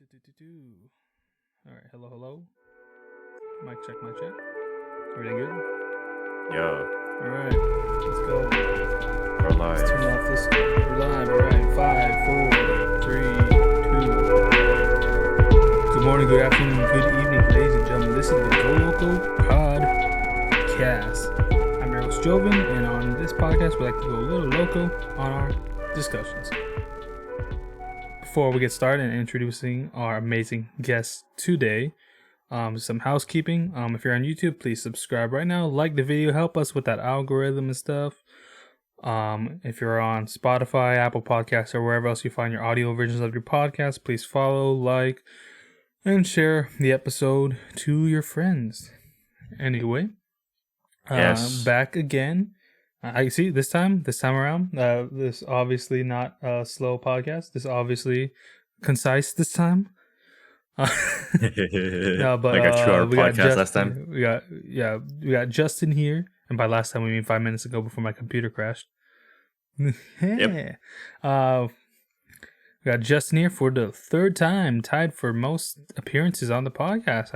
All right, hello. Mic check. Everything good? Yo. All right, let's go. We're live. Let's turn off this. We're live. All right, 5, 4, 3, 2. Good morning, good afternoon, good evening, ladies and gentlemen. This is the GoLoco Podcast. I'm your host, Jovin, and on this podcast, we like to go a little loco on our discussions. Before we get started and introducing our amazing guest today, some housekeeping. If you're on YouTube, please subscribe right now. Like the video, help us with that algorithm and stuff. If you're on Spotify, Apple Podcasts, or wherever else you find your audio versions of your podcast, please follow, like, and share the episode to your friends. Anyway, yes. Back again. I see this time around. This obviously not a slow podcast. This obviously concise this time. No, but like a 2-hour podcast last time. We got Justin here, and by last time we mean 5 minutes ago before my computer crashed. Yep. We got Justin here for the third time, tied for most appearances on the podcast.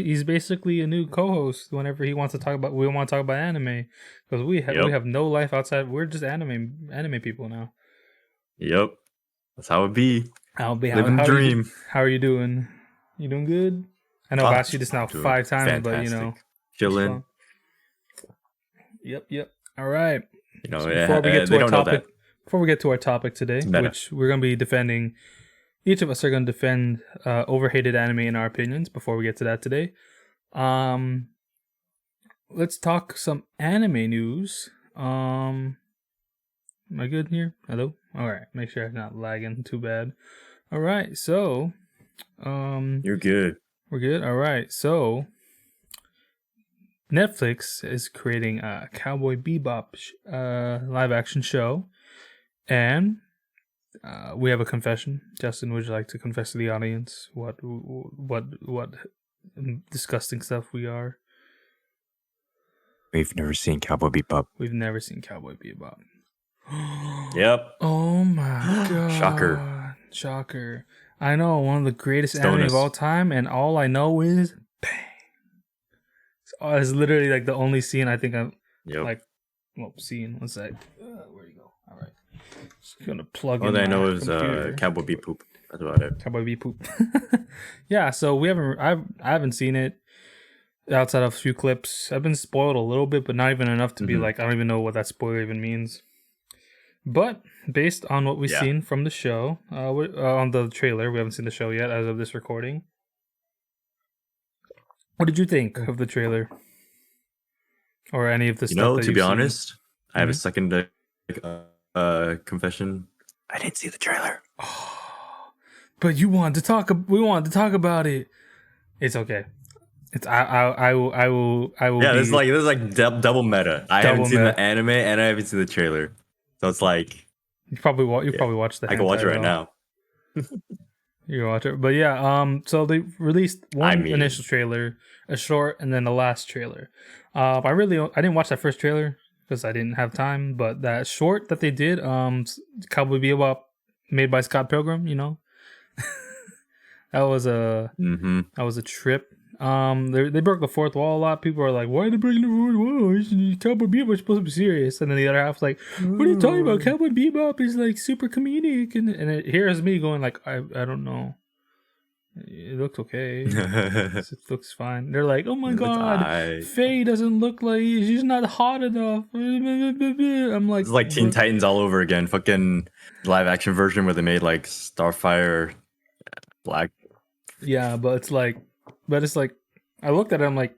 He's basically a new co-host whenever he wants to talk about. We want to talk about anime because we have no life outside. We're just anime people now. Yep, that's how it be. Living the dream. How are you doing? You doing good? I know I've asked you this now 5 times, fantastic. But chilling. Yep. All right. Before we get to our topic today, which we're going to be defending, each of us are going to defend overhated anime in our opinions. Before we get to that today, let's talk some anime news. Am I good here? Hello? All right. Make sure I'm not lagging too bad. All right. So, you're good. We're good. All right. So, Netflix is creating a Cowboy Bebop live action show. And we have a confession. Justin, would you like to confess to the audience what disgusting stuff we are? We've never seen Cowboy Bebop. We've never seen Cowboy Bebop. Yep. Oh my god. Shocker. I know, one of the greatest anime of all time, and all I know is bang. It's literally like the only scene I think I'm scene. One sec. Where'd you go? All right. Just gonna plug in. All I know is Cowboy Bebop. That's about it. Cowboy Bebop. Yeah, so I haven't seen it outside of a few clips. I've been spoiled a little bit, but not even enough to be like, I don't even know what that spoiler even means. But based on what we've seen from the show, on the trailer, we haven't seen the show yet as of this recording. What did you think of the trailer? Or any of the stuff that to be honest, I have a second confession. I didn't see the trailer. But we wanted to talk about it. It's okay. It's I will. Yeah, this is like double meta. I haven't seen the anime and I haven't seen the trailer, so it's like you probably watched the. I can watch it right now. You can watch it, but yeah. So they released one initial trailer, a short, and then the last trailer. I didn't watch that first trailer because I didn't have time, but that short that they did, Cowboy Bebop, made by Scott Pilgrim, that was a trip. They broke the fourth wall a lot. People are like, "Why are they breaking the fourth wall? Cowboy Bebop is supposed to be serious." And then the other half's like, "What are you talking about? Cowboy Bebop is like super comedic." And it hears me going like, "I don't know. It looks okay. It looks fine." They're like, "Oh my god, Faye doesn't look like she's not hot enough." I'm like, it's like Teen Titans all over again. Fucking live action version where they made like Starfire black. Yeah, but it's like, I looked at it, I'm like,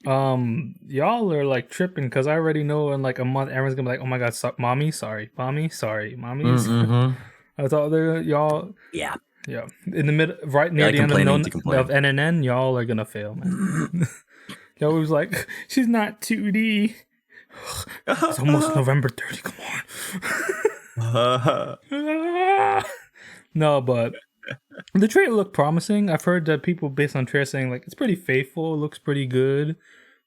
y'all are like tripping because I already know in like a month everyone's gonna be like, "Oh my god, mommy, sorry. I thought they're y'all. Yeah. In the mid, right near the end of NNN, y'all are gonna fail, man. Y'all was like, "She's not 2D. It's almost November 30. Come on." No, but the trailer looked promising. I've heard that people based on trailer saying like it's pretty faithful, it looks pretty good.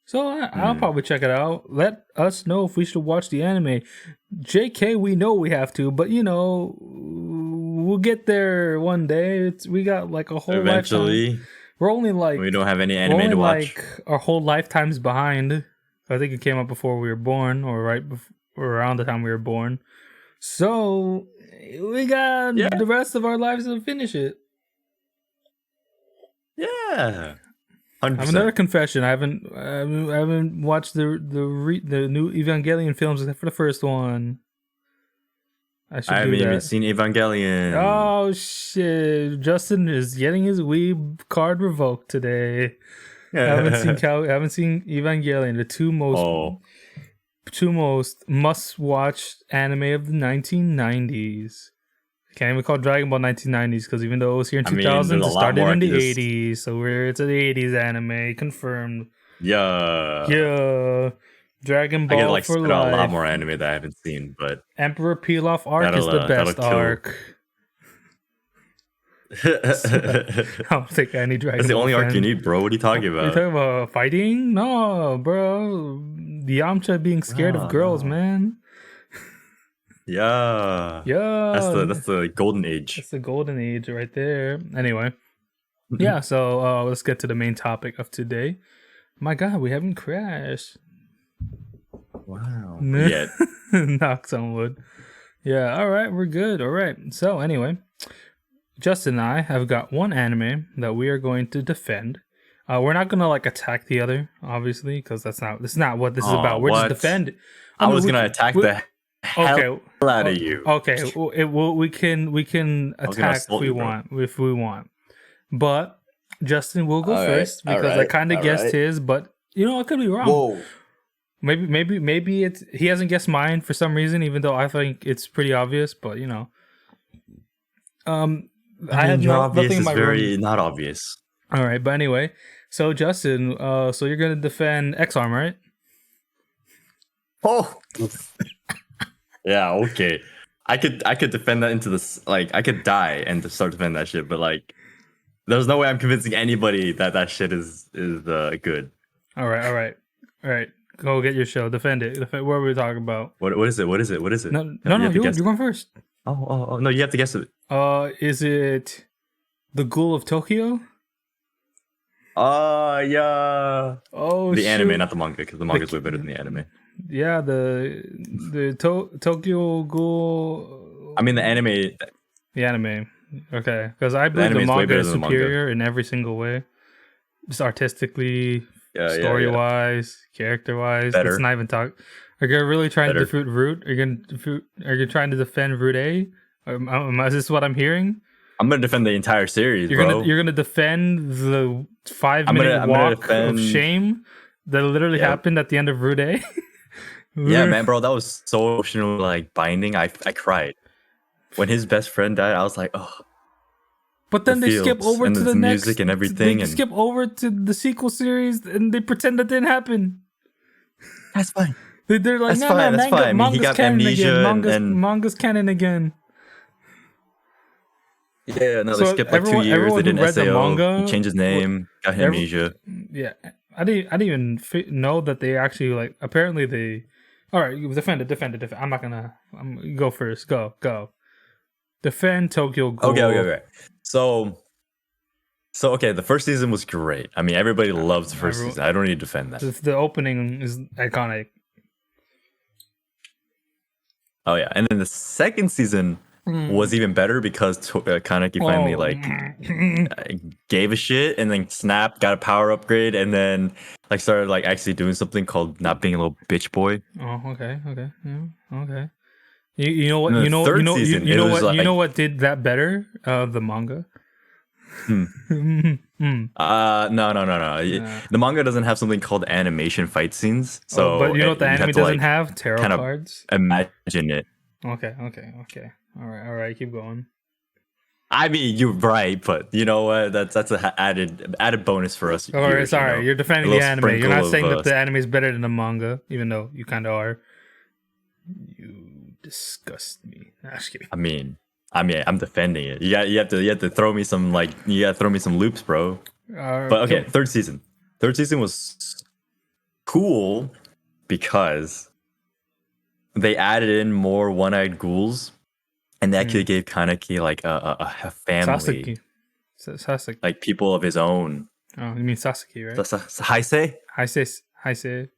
So I'll probably check it out. Let us know if we should watch the anime. JK, we know we have to, but we'll get there one day. We got like a whole Eventually, lifetime. We're only like we don't have any anime to watch. Like our whole lifetimes behind. I think it came out before we were born, or or around the time we were born. So we got the rest of our lives to finish it. Yeah. 100%. I have another confession. I haven't watched the new Evangelion films except for the first one. I haven't even seen Evangelion. Oh shit! Justin is getting his Weeb card revoked today. I haven't seen Evangelion, the two most must-watch anime of the 1990s. Can't even call Dragon Ball 1990s because even though it was here in 2000, it started in the 80s. So it's an 80s anime, confirmed. Yeah. Dragon Ball I could for spit life. out a lot more anime that I haven't seen, but Emperor Pilaf arc is the best arc. I don't think any Dragon That's the Ball only fan. arc you need, bro. What are you talking about? You talking about fighting? No, bro. Yamcha being scared of girls, man. Yeah. That's the golden age. That's the golden age right there. Anyway. Yeah, so let's get to the main topic of today. My God, we haven't crashed. Wow. Yet. Knocks on wood. Yeah, all right, we're good. All right. So anyway, Justin and I have got one anime that we are going to defend. We're not gonna attack the other, obviously, because this is not what this is about. We're just defending. I was gonna attack the hell out of you. Okay, we can attack if we want. But Justin will go first because I kind of guessed his, but I could be wrong. Whoa. Maybe it's he hasn't guessed mine for some reason, even though I think it's pretty obvious. But I had nothing in my room. Not obvious. All right, but anyway, so Justin, so you're gonna defend X-Arm, right? Oh, yeah, okay. I could defend that into this. I could die and to start defending that shit, but there's no way I'm convincing anybody that shit is good. All right. Go get your show. Defend it. What were we talking about? What is it? No, you're going first. Oh, no, you have to guess it. Is it The Ghoul of Tokyo? Yeah. Oh, the anime, not the manga, because the manga is way better than the anime. Yeah, the Tokyo Ghoul. I mean the anime. The anime. Okay, because I believe the manga is superior in every single way, just artistically. Story-wise, character-wise, better. Let's not even talk. Are you really trying to defeat Root? Are you trying to defend Root A? Is this what I'm hearing? I'm gonna defend the entire series, bro. You're gonna defend the 5-minute walk of shame that literally happened at the end of Root A. Yeah, man, bro, that was so emotional, binding. I cried when his best friend died. I was like, oh. But then they skip over to the next music and everything. They skip over to the sequel series and they pretend that didn't happen. That's fine. They're like, that's fine. He got amnesia and manga's canon again. Yeah, no, they skipped 2 years. They didn't SAO. He changed his name. Got amnesia. Yeah, I didn't even know that they actually Apparently they. All right, defend it. I'm not gonna. Go first. Go. Defend Tokyo Ghoul. Okay. So okay, the first season was great. I mean, everybody loves the first season. I don't need to defend that. The opening is iconic. Oh yeah, and then the second season was even better because Kaneki finally gave a shit and then snapped, got a power upgrade, and then started actually doing something called not being a little bitch boy. Oh, okay, yeah, okay. You know what? You know what did that better? The manga. No. The manga doesn't have something called animation fight scenes. So, but you know what the anime doesn't have? Tarot cards. Imagine it. Okay. All right. Keep going. I mean, you're right, but you know what? That's an added bonus for us. All right, sorry. You're defending the anime. You're not saying that the anime is better than the manga, even though you kind of are. You disgust me. Nah, just kidding. I mean, I'm defending it. You have to throw me some loops, bro. But okay, third season was cool because they added in more one-eyed ghouls and they actually gave Kaneki like a family, Sasuke. like people of his own. Oh, you mean Sasuke, right? Heisei? Heisei.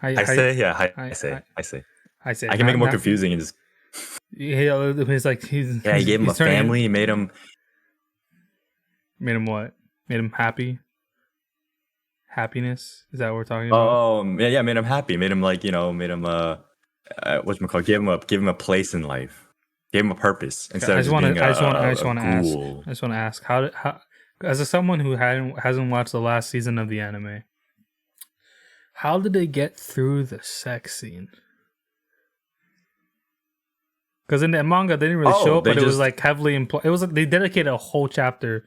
Heisei? Yeah, Heisei. I can make it more confusing and just. Yeah, he's like he gave him a family. He made him what? Made him happy. Happiness? Is that what we're talking about? Oh, yeah, made him happy. Made him made him whatchamacallit, give him a place in life. Gave him a purpose instead of just being a ghoul. I just want to ask how as someone who hasn't watched the last season of the anime, how did they get through the sex scene? Because in the manga they didn't really show it, but it was like heavily implied. It was like they dedicated a whole chapter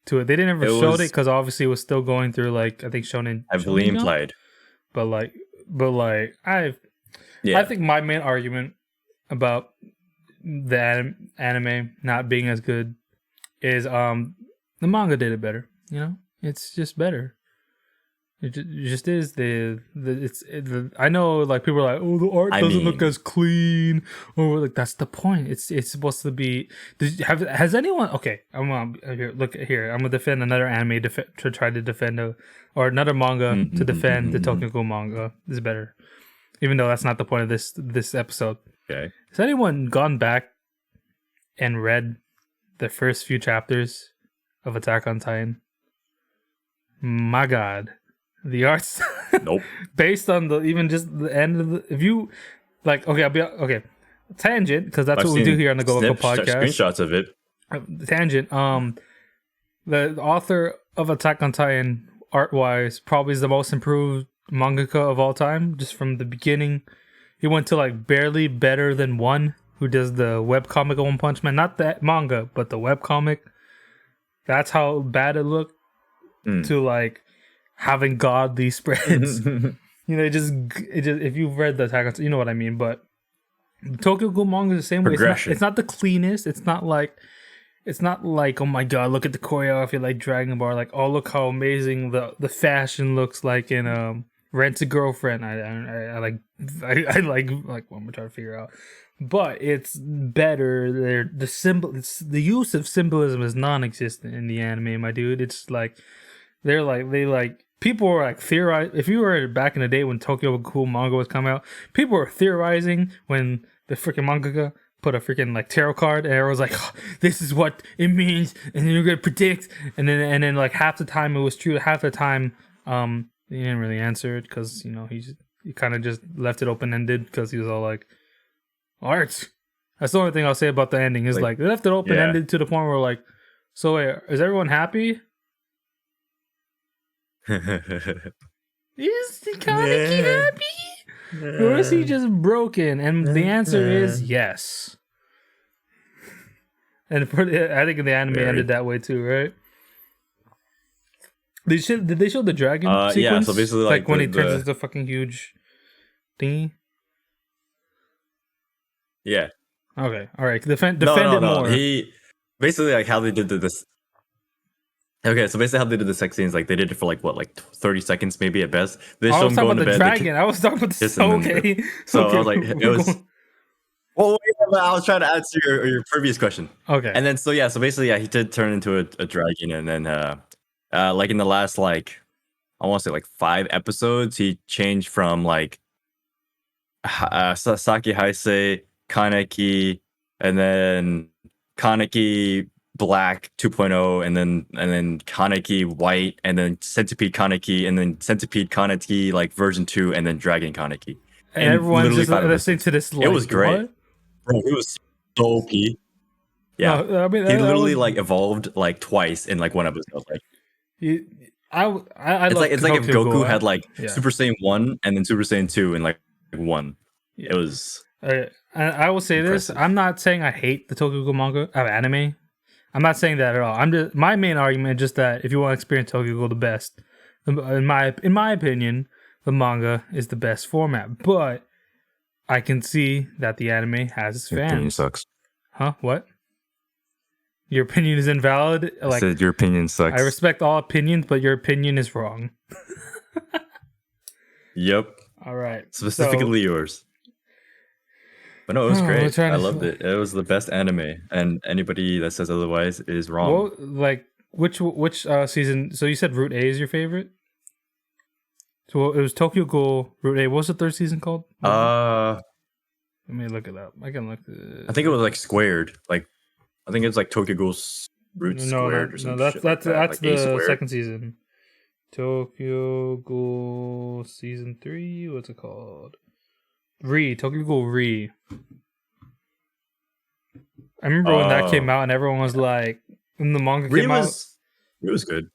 to it. They didn't ever show it because obviously it was still going through like I think Shonen. Heavily implied. But I think my main argument about the anime not being as good is the manga did it better. You know, it's just better. It just is I know like people are like, oh, the art doesn't look as clean, or like that's the point. It's supposed to be. Has anyone? Okay, I'm gonna look here. I'm gonna defend another anime to try to defend or another manga to defend the Tokyo Ghoul manga. This is better, even though that's not the point of this episode. Okay. Has anyone gone back and read the first few chapters of Attack on Titan? My God. The arts, nope. Based on even just the end of if you like, okay, tangent because that's what we do here on the GoLoco Podcast. Screenshots of it. Tangent. The author of Attack on Titan, art wise, probably is the most improved mangaka of all time. Just from the beginning, he went to like barely better than one who does the webcomic One Punch Man, not that manga, but the webcomic. That's how bad it looked to like. Having godly spreads, you know, it just if you've read the Attack on Titan, you know what I mean. But Tokyo Ghoul manga is the same way. It's not the cleanest. It's not like oh my god, look at the choreography like Dragon Ball. Like oh look how amazing the fashion looks like in Rent a Girlfriend. I like what I'm trying to figure out. But it's better. The use of symbolism is non-existent in the anime, my dude. It's like people were like theorizing. If you were back in the day when Tokyo Ghoul manga was coming out, people were theorizing when the freaking mangaka put a freaking like tarot card and everyone was like, oh, this is what it means, and then you're gonna predict, and then like half the time it was true, half the time he didn't really answer it because you know he kind of just left it open ended because he was all like, art. That's the only thing I'll say about the ending is like they left it open ended to the point where like, so wait, is everyone happy? Is Kaneki happy? Or is he just broken? And the answer is yes. And I think the anime ended that way too, right? Did they show the dragon sequence? Yeah, so basically like when he turns into a fucking huge thingy? Yeah. Okay, alright. Defend it more. He basically like how they did this. Okay, so basically how they did the sex scenes, like they did it for like 30 seconds maybe at best. They I was talking about the dragon. I was talking about the okay. So I was like, it was. Well, I was trying to answer your previous question. Okay. And then so basically he did turn into a dragon, and then like in the last like I want to say like 5 episodes, he changed from like Sasaki Heisei, Kaneki, and then Kaneki Black 2.0, and then Kaneki White, and then Centipede Kaneki, and then Centipede Kaneki like version 2, and then Dragon Kaneki. And everyone's just listening to this. Like, it was great, what? Bro. It was so OP. Yeah, no, I mean, he literally like evolved like twice in like one episode. Like, it's like if Goku had like Super Saiyan 1 and then Super Saiyan 2 in like 1. Yeah. It was. I will say impressive. This: I'm not saying I hate the Tokyo Ghoul manga anime. I'm not saying that at all. My main argument is just that if you want to experience Tokyo Ghoul the best, in my opinion, the manga is the best format. But I can see that the anime has its fans. Your opinion sucks. Huh? What? Your opinion is invalid? I said your opinion sucks. I respect all opinions, but your opinion is wrong. Yep. All right. Specifically yours. But no, it was great. I to loved it. It was the best anime, and anybody that says otherwise is wrong. Well, like which season? So you said Route A is your favorite. So it was Tokyo Ghoul, Route A. What was the third season called? Let me look it up. I can look. I think it was like squared. Like I think it's like Tokyo Ghoul's Route squared or something. No, that's like the second season. Tokyo Ghoul season 3. What's it called? Tokyo Ghoul Re. I remember when that came out and everyone was like, when the manga came out. It was good.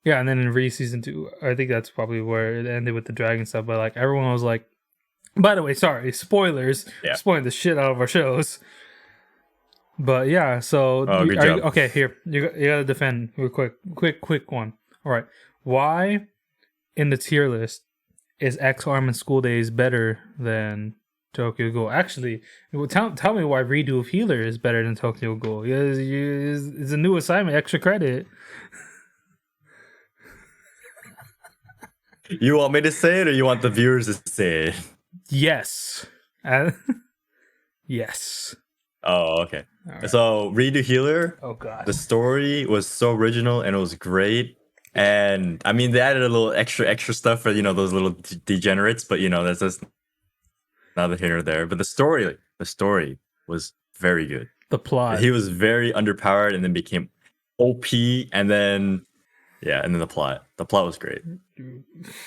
Yeah, and then in Re season 2, I think that's probably where it ended with the dragon stuff. But like everyone was like, by the way, sorry, spoilers. Yeah. Spoiling the shit out of our shows. But yeah, so good job. Okay, here you gotta defend real quick one. All right, why in the tier list is X-Arm and School Days better than Tokyo Ghoul? Actually, tell me why Redo of Healer is better than Tokyo Ghoul. It's a new assignment, extra credit. You want me to say it, or you want the viewers to say it? Yes. Yes. Oh, okay. Right. So Redo Healer. Oh God. The story was so original and it was great. And I mean, they added a little extra stuff for those little degenerates, but that's just neither here nor there. But the story was very good. The plot. He was very underpowered and then became OP, and then the plot. The plot was great.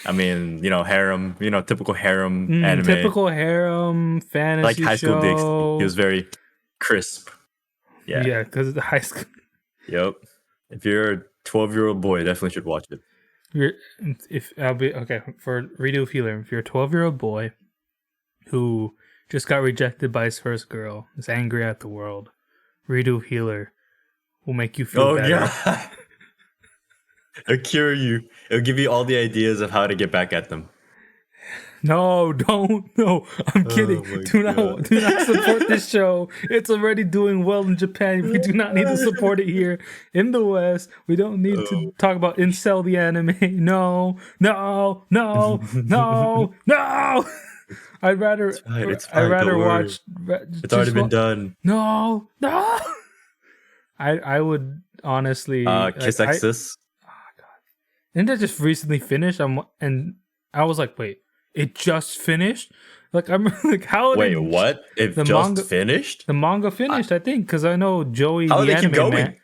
I mean, harem, typical harem anime. Typical harem fantasy like High School show. DxD. He was very crisp. Yeah. Yeah, because of the high school. Yep. If you're a 12-year-old boy, definitely should watch it. For Redo of Healer, if you're a 12-year-old boy who just got rejected by his first girl, is angry at the world, Redo of Healer will make you feel better. Yeah. It'll cure you. It'll give you all the ideas of how to get back at them. No, don't. No, I'm kidding. Do not support this show. It's already doing well in Japan. We do not need to support it here in the West. We don't need to talk about Incel the anime. No. I'd rather. It's fine. I'd rather watch. It's already been done. No. I would honestly. Kiss Exis. Didn't that just recently finish? And I was like, wait, it just finished? Like, I'm like, how? Wait, what? It just finished? The manga finished, I think, because I know Joey, the anime man.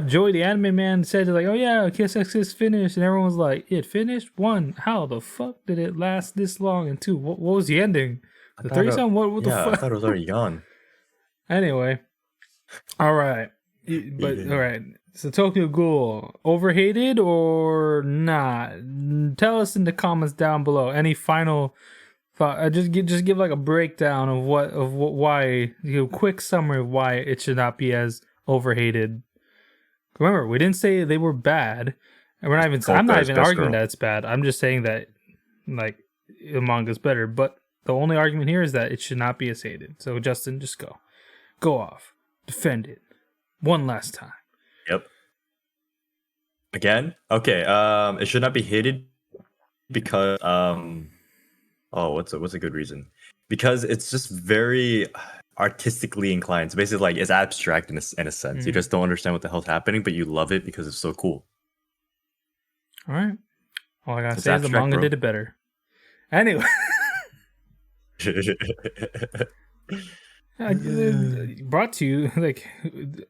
Joey, the anime man, said like, "Oh yeah, Kiss X is finished," and everyone was like, "It finished? 1, how the fuck did it last this long? And 2, what was the ending? The threesome? What the fuck?" I thought it was already gone. Anyway, all right, all right. So Tokyo Ghoul, overhated or not? Tell us in the comments down below. Any final thought? Just give like a breakdown of why, quick summary of why it should not be as overhated. Remember, we didn't say they were bad, and I'm not even arguing that it's bad. I'm just saying that like the manga's better. But the only argument here is that it should not be as hated. So Justin, just go off, defend it one last time. Yep. Again? Okay. It should not be hated because what's a good reason? Because it's just very artistically inclined. So basically, like, it's abstract in a sense. Mm. You just don't understand what the hell's happening, but you love it because it's so cool. All right. All I gotta say is the manga did it better. Anyway. Brought to you, like,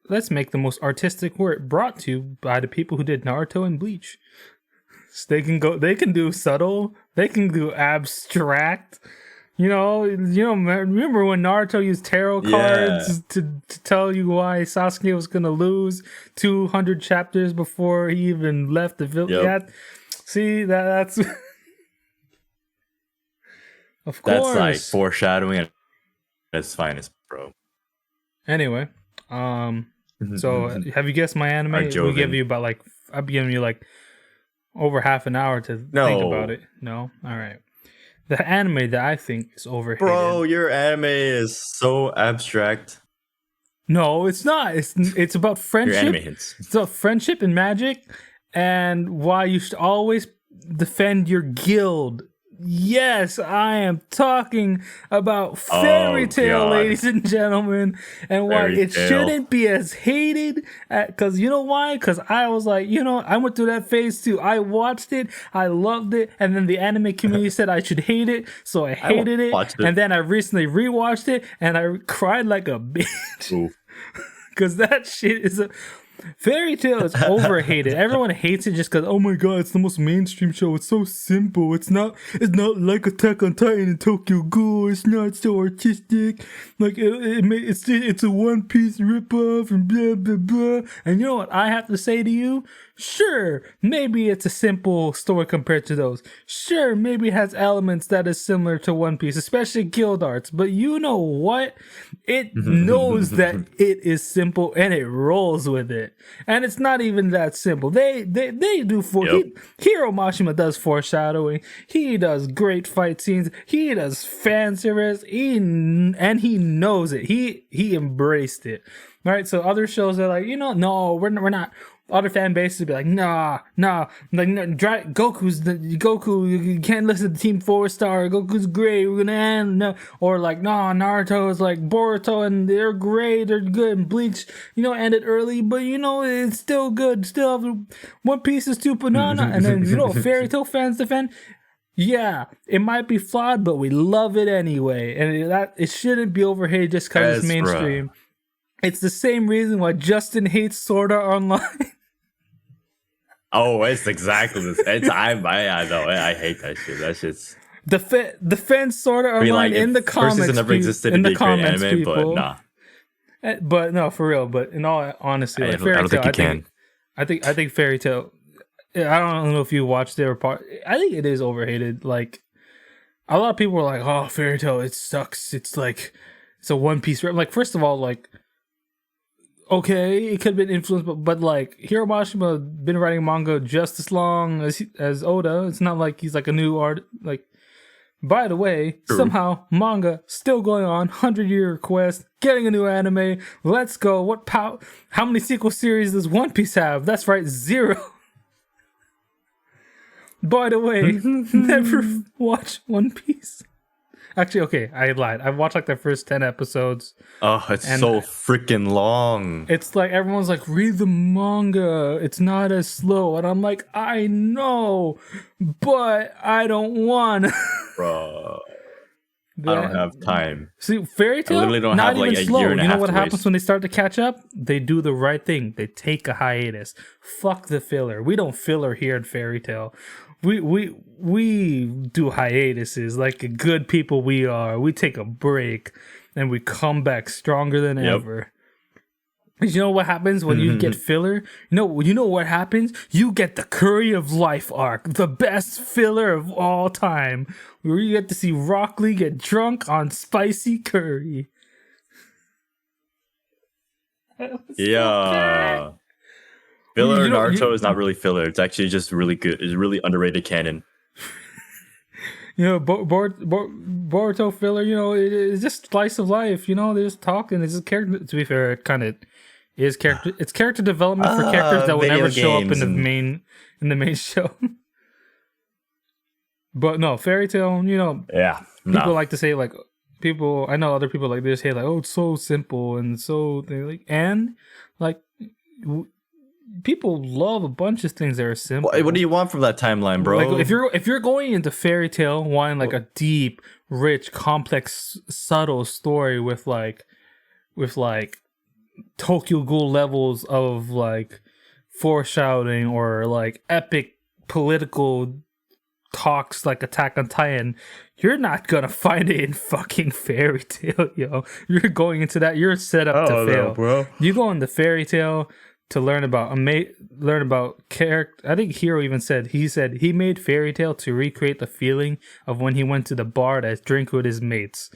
let's make the most artistic word. Brought to you by the people who did Naruto and Bleach. So they can do subtle, they can do abstract. Remember when Naruto used tarot cards to tell you why Sasuke was gonna lose 200 chapters before he even left the village? Yep. See, that's of course. That's like foreshadowing at its finest, bro. Anyway, so have you guessed my anime? We give you about I've given you like over half an hour to think about it. No, all right. The anime that I think is overhated. Bro, your anime is so abstract. No, it's not. It's about friendship. Your anime hints. It's about friendship and magic, and why you should always defend your guild. Yes, I am talking about Fairy Tail, ladies and gentlemen, and why it shouldn't be as hated. Because you know why? Because I was like, I went through that phase too. I watched it, I loved it, and then the anime community said I should hate it, so I hated it. And then I recently rewatched it, and I cried like a bitch. Because that shit is Fairy Tail is overhated. Everyone hates it just because, oh my god, it's the most mainstream show. It's so simple. It's not like Attack on Titan and Tokyo Ghoul. It's not so artistic. Like it's a One Piece ripoff and blah blah blah. And you know what I have to say to you? Sure, maybe it's a simple story compared to those. Sure, maybe it has elements that is similar to One Piece, especially guild arts. But you know what? It knows that it is simple and it rolls with it. And it's not even that simple. They do Hiro Mashima does foreshadowing. He does great fight scenes. He does fan service. He knows it. He embraced it. All right. So other shows are like, no, we're not. Other fan bases would be like, nah, like Goku, you can't listen to Team 4-Star, Goku's great, we're gonna end, no. Or like, nah, Naruto is like Boruto and they're great, they're good, and Bleach, ended early, but it's still good, still have One Piece is too banana, and then, Fairy Tail fans defend, yeah, it might be flawed, but we love it anyway, and it shouldn't be overhated just because it's mainstream. Bruh. It's the same reason why Justin hates Sword Art Online. Oh, it's exactly this. I know. I hate that shit. That shit's defense Sword Art Online in the comments. First season never existed in the comments, anime, people. But nah. But no, for real. But in all honesty, like Fairy Tail, I think Fairy Tail. I don't know if you watched it or part. I think it is overhated. Like a lot of people were like, "Oh, Fairy Tail, it sucks. It's like it's a One Piece." Like first of all, like. Okay, it could have been influenced, but like Hiro Mashima been writing manga just as long as Oda. It's not like he's like a new art. Like, by the way, somehow manga still going on, 100-year quest, getting a new anime. Let's go. How many sequel series does One Piece have? That's right, 0. By the way, never watch One Piece. Actually, okay, I lied. I've watched like the first 10 episodes. Oh, it's so freaking long. It's like everyone's like, read the manga. It's not as slow. And I'm like, I know, but I don't want. Bro, I don't have time. See, Fairy Tail, I literally don't not have even like a slow. year and a half. You know what to happens waste. when they start to catch up? They do the right thing. They take a hiatus. Fuck the filler. We don't filler here in Fairy Tail. We do hiatuses like good people we are. We take a break and we come back stronger than ever. You know what happens when you get filler? You know what happens? You get the Curry of Life arc, the best filler of all time, where you get to see Rock Lee get drunk on spicy curry. Yeah. Filler Naruto is not really filler. It's actually just really good. It's really underrated canon. Boruto filler, it's just slice of life. They're just talking. It's just character. To be fair, it kind of is character. It's character development for characters that will never show up in the main show. But no, Fairy Tail. People like to say like people. I know other people like they say like, oh, it's so simple and so people love a bunch of things that are simple. What do you want from that timeline, bro? Like if you're going into Fairy Tail, wanting like a deep, rich, complex, subtle story with Tokyo Ghoul levels of like foreshadowing or like epic political talks like Attack on Titan, you're not gonna find it in fucking Fairy Tail, yo. You're going into that. You're set up to fail, no, bro. You go into Fairy Tail to learn about character. I think Hiro even said he made Fairy Tail to recreate the feeling of when he went to the bar to drink with his mates,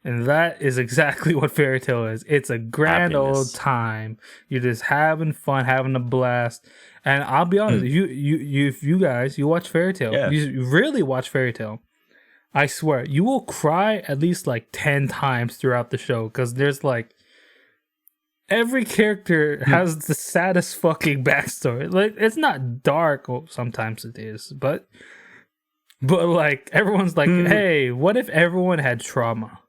and that is exactly what Fairy Tail is. It's a grand old time. You're just having fun, having a blast. And I'll be honest, if you guys watch Fairy Tail, you really watch Fairy Tail, I swear you will cry at least like 10 times throughout the show because there's like. Every character has the saddest fucking backstory. Like, it's not dark. Well, sometimes it is, but But like everyone's like, hey, what if everyone had trauma?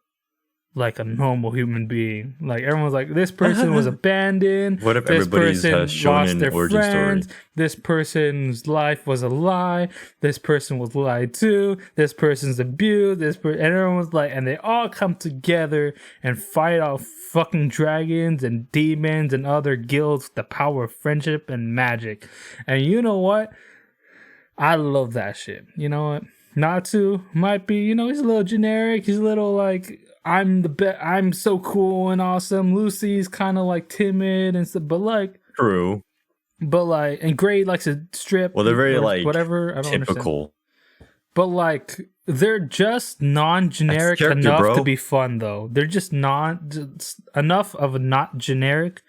Like a normal human being. Like everyone's like, this person was abandoned. What if this everybody's person shown lost an their origin friends. story? This person's life was a lie. This person was lied to. This person's abused. And everyone was like, and they all come together and fight off fucking dragons and demons and other guilds with the power of friendship and magic. And you know what? I love that shit. You know what? Natsu might be, he's a little generic. He's a little like, I'm so cool and awesome. Lucy's kind of like timid and stuff, but like True. But like, and Gray likes to strip. Well, they're very like whatever. I don't typical. understand. But like, they're just non-generic enough to be fun, though. They're just enough of a not generic.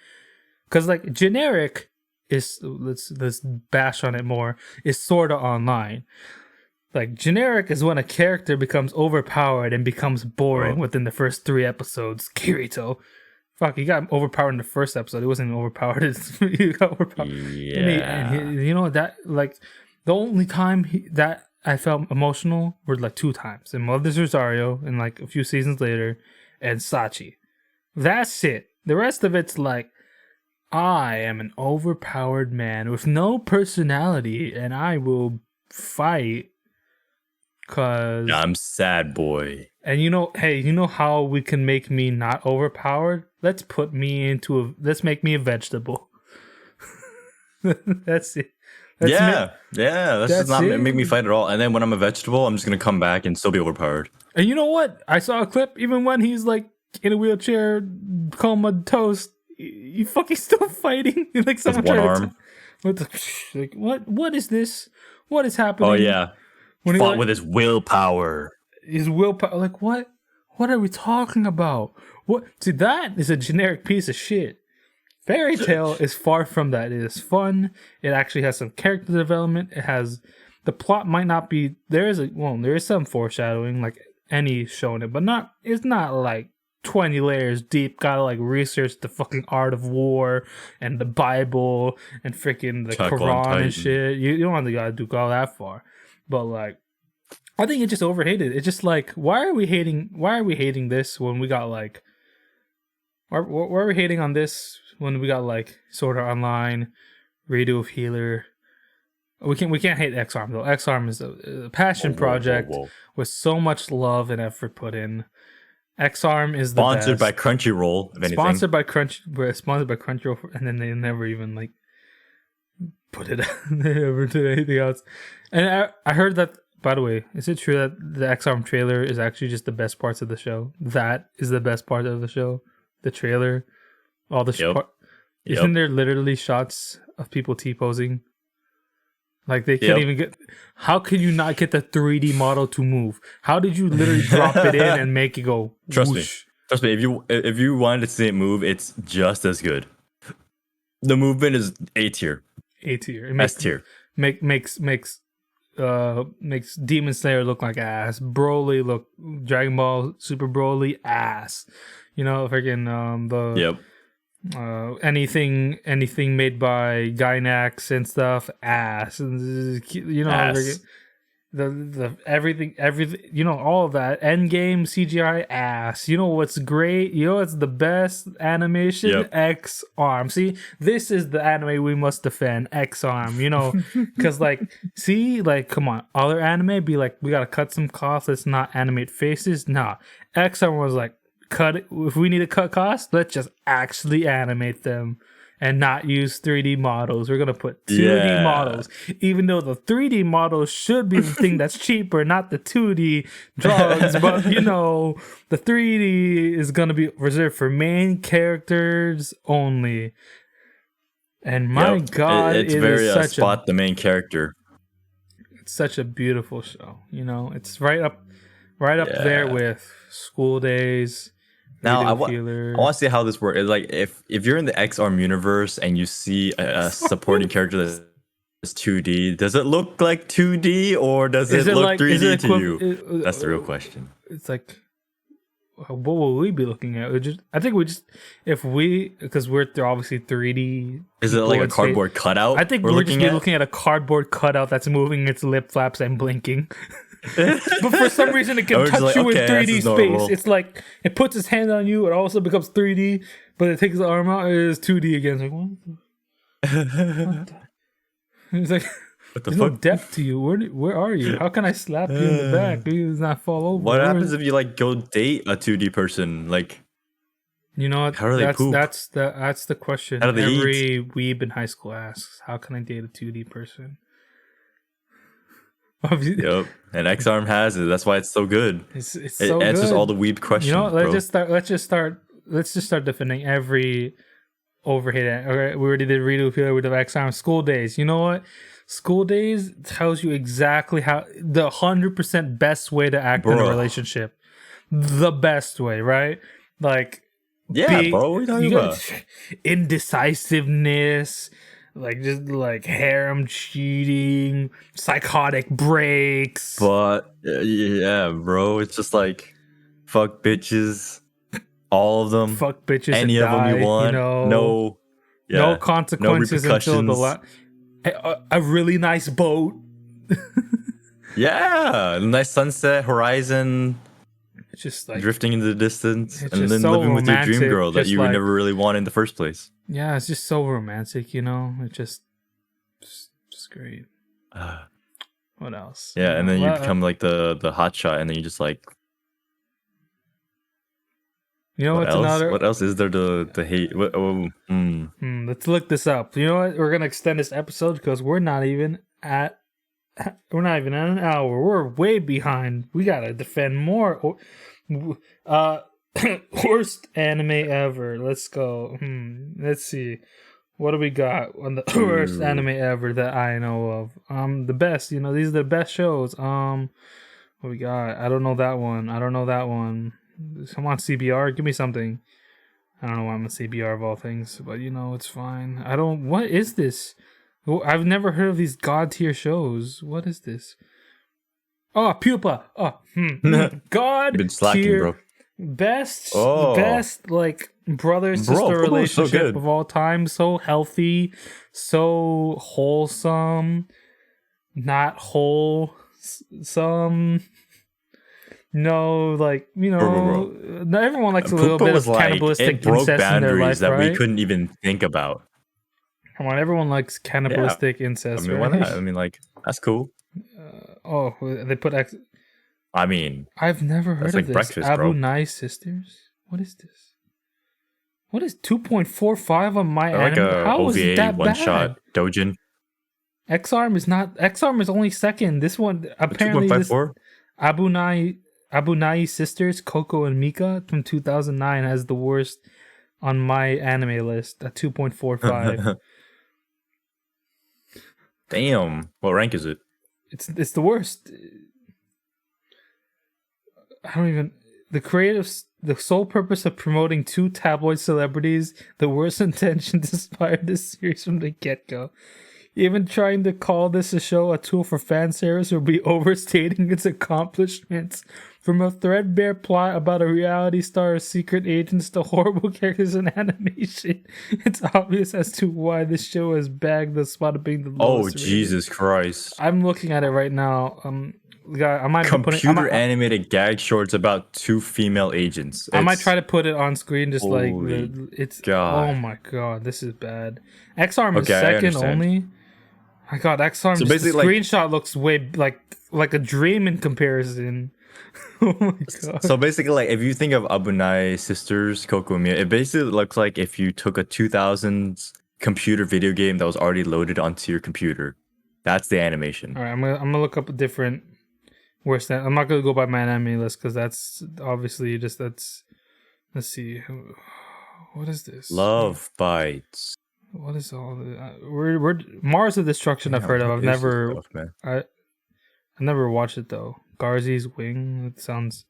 Because like generic is let's bash on it more. Is Sword Art Online. Like, generic is when a character becomes overpowered and becomes boring within the first 3 episodes. Kirito. Fuck, he got overpowered in the first episode. He wasn't even overpowered. He got overpowered. Yeah. That, like, the only time that I felt emotional were, like, 2 times. In Mother's Rosario, and, like, a few seasons later, and Sachi. That's it. The rest of it's, like, I am an overpowered man with no personality, and I will fight. Cause I'm sad boy. And hey, you know how we can make me not overpowered? Let's make me a vegetable. That's it. That's just not make me fight at all. And then when I'm a vegetable, I'm just gonna come back and still be overpowered. And you know what? I saw a clip, even when he's like in a wheelchair, comatose, you fucking still fighting. Like someone with one arm. What is this? What is happening? Oh yeah. When fought with his willpower. His willpower. Like, what? What are we talking about? What? See, that is a generic piece of shit. Fairy Tail is far from that. It is fun. It actually has some character development. It has... The plot might not be... There is some foreshadowing, like any shonen, but it's not like 20 layers deep. Gotta like research the fucking art of war and the Bible and freaking the Quran and shit. You don't really gotta do all that far. But like, I think it's just overhated. It's just like, why are we hating this when we got like, why are we hating on this when we got like Sword Art Online, Redo of Healer? We can't hate X-Arm though. X-Arm is a passion project with so much love and effort put in. X-Arm is the sponsored best. by Crunchyroll. If anything. Sponsored by Crunchyroll, and then they never even like put it over to anything else. And I heard that, by the way, is it true that the X-Arm trailer is actually just the best parts of the show? That is the best part of the show? The trailer? All the Isn't there literally shots of people T-posing? Like, they can't even get... How could you not get the 3D model to move? How did you literally drop it in and make it go Trust whoosh? me, if you wanted to see it move, it's just as good. The movement is A tier. A tier. S tier. Makes Demon Slayer look like ass. Broly look... Dragon Ball Super Broly ass. Freaking anything made by Gainax and stuff ass. Ass. The everything all of that Endgame CGI ass. What's great? What's the best animation? X-Arm. See, this is the anime we must defend. X-Arm. Because come on, other anime be like, we gotta cut some costs. Let's not animate faces. Nah, X-Arm was like, cut it. If we need to cut costs, let's just actually animate them and not use 3D models. We're gonna put 2D models, even though the 3D models should be the thing that's cheaper, not the 2D drawings. But the 3D is gonna be reserved for main characters only. And my God, it's very spot the main character. It's such a beautiful show. It's right up there with School Days. Now I want to see how this works. It's like if you're in the X-Arm universe and you see a supporting character that's 2D, does it look like 2D or does it look like 3D to you? That's the real question. It's like, what will we be looking at? Because we're obviously 3D. Is it like a cardboard cutout? I think we're looking at a cardboard cutout that's moving its lip flaps and blinking. But for some reason, it can touch like, you in okay, 3D this is space. normal. It's like it puts its hand on you, it also becomes 3D, but it takes the arm out, it is 2D again. It's like, what the? It's like, What the there's no fuck? depth to you. Where are you? How can I slap you in the back? You does not fall over. What happens if you like go date a 2D person? Like, You know what? how do they poop? That's the question How do they every weeb in high school asks. How can I date a 2D person? Obviously, Yep. And X-Arm has it. That's why it's so good. it's It so answers good. all the weeb questions, You know, bro. let's just start defending every overhit. Okay, we already did Redo Feeler, we did X-Arm. School Days. You know what? School Days tells you exactly how the 100% best way to act in a Bro. relationship. The best way, right? Like, Yeah, bro. What are you talking about? indecisiveness, like just like harem cheating, psychotic breaks. But yeah, bro. It's just like fuck bitches, all of them. Fuck bitches Any and of them die, you want. no consequences until the repercussions. a really nice boat. Yeah, nice sunset, horizon, It's just like, drifting into the distance, it's and just then so living with your dream romantic, girl that just you like- never really wanted in the first place. yeah, it's just so romantic, you know. It just great. What else? Yeah, and then you Well, become like the hot shot, and then you just like you know what what's else? another? What else is there to hate? Let's look this up. You know what? We're gonna extend this episode because we're not even at an hour. We're way behind. We gotta defend more. Worst anime ever. Let's go. Let's see. What do we got on the worst anime ever that I know of? The best. You know, these are the best shows. What we got? I don't know that one. Come on, CBR. Give me something. I don't know why I'm a CBR of all things, but you know, it's fine. What is this? I've never heard of these god tier shows. What is this? Oh, Pupa. Oh, God Been slacking, tier. bro. Best, Oh. best, like brother-sister Pupa's so relationship good. of all time. So healthy, so wholesome, not wholesome. No, like, you know, not everyone likes a little Pupa bit of was like, cannibalistic it broke incest in their boundaries life, that right? we couldn't even think about. Come on, everyone likes cannibalistic I incest, mean, right? why not? I mean, like, that's cool. Oh, they put I mean, I've never heard that's of like this. breakfast, Abu bro. Nai sisters. What is this? What is 2.45 on my like anime? a How is it OVA that one bad? shot Dojin. X-Arm is only second. This one apparently this 2.54. Abu Nai sisters, Coco and Mika from 2009 has the worst on my anime list at 2.45. Damn. What rank is it? It's the worst. I don't even. The sole purpose of promoting two tabloid celebrities, the worst intention to inspire this series from the get-go. Even trying to call this a show a tool for fan service would be overstating its accomplishments. From a threadbare plot about a reality star's secret agents to horrible characters and animation, it's obvious as to why this show has bagged the spot of being the lowest rated. Jesus Christ. I'm looking at it right now. I might Computer animated gag shorts about two female agents. I might try to put it on screen, just like Holy it's. God. Oh my god, this is bad. X-Arm is Okay, I second understand. only. My god, X-Arm. So The basically, like- screenshot looks way like a dream in comparison. Oh my god. So basically, like, if you think of Abunai sisters, Coco and Mia, it basically looks like if you took a 2000s computer video game that was already loaded onto your computer. That's the animation. All right, I'm gonna look up a different worst. I'm not gonna go by my anime list because that's obviously that's. Let's see. What is this? Love Bites. What is all the? We're Mars of Destruction. I've heard of. What I've is this never. stuff, man? I never watched it though. Garzy's Wing. It sounds.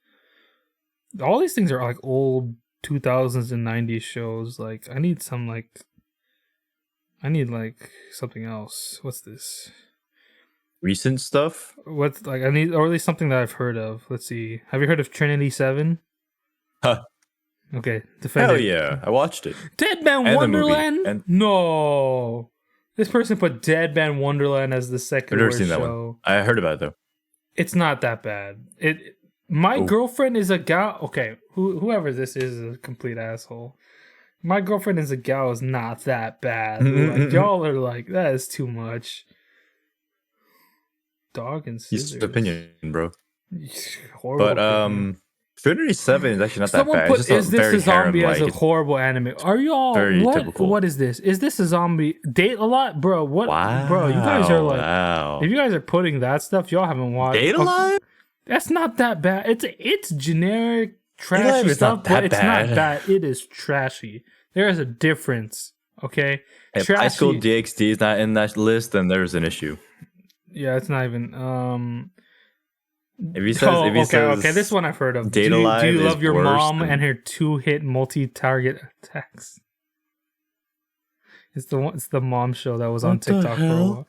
All these things are like old 2000s and 90s shows. Like I need something else. What's this? Recent stuff? What's like I need, or at least something that I've heard of. Let's see. Have you heard of Trinity 7? Huh. Okay, defend Hell it. yeah. I watched it. Dead Man And the movie. Wonderland? And- No. This person put Dead Man Wonderland as the second I've never worst seen that show. one. I heard about it though. It's not that bad. My girlfriend is a gal. Okay, whoever this is a complete asshole. My girlfriend is a gal is not that bad. Like, y'all are like, that is too much. Dog and scissors. It's opinion, bro. Horrible But opinion. Trinity 7 is actually not that Someone bad. put It's just "Is This a Zombie" as a It's horrible anime. Are y'all very what? typical. What is this? Is this a zombie? Date a lot, bro. What, Wow, bro? You guys are like, wow. if you guys are putting that stuff, y'all haven't watched. Date a lot? That's not that bad. It's generic trashy Alive is stuff, not that but it's not bad. bad. It is trashy. There is a difference. Okay, If High School DxD is not in that list, then there's an issue. Yeah, it's not even. If he says, okay, this one I've heard of. Date Do Alive you is love your worse mom than- and her 2-hit multi-target attacks? It's the mom show that was on What the TikTok for a hell?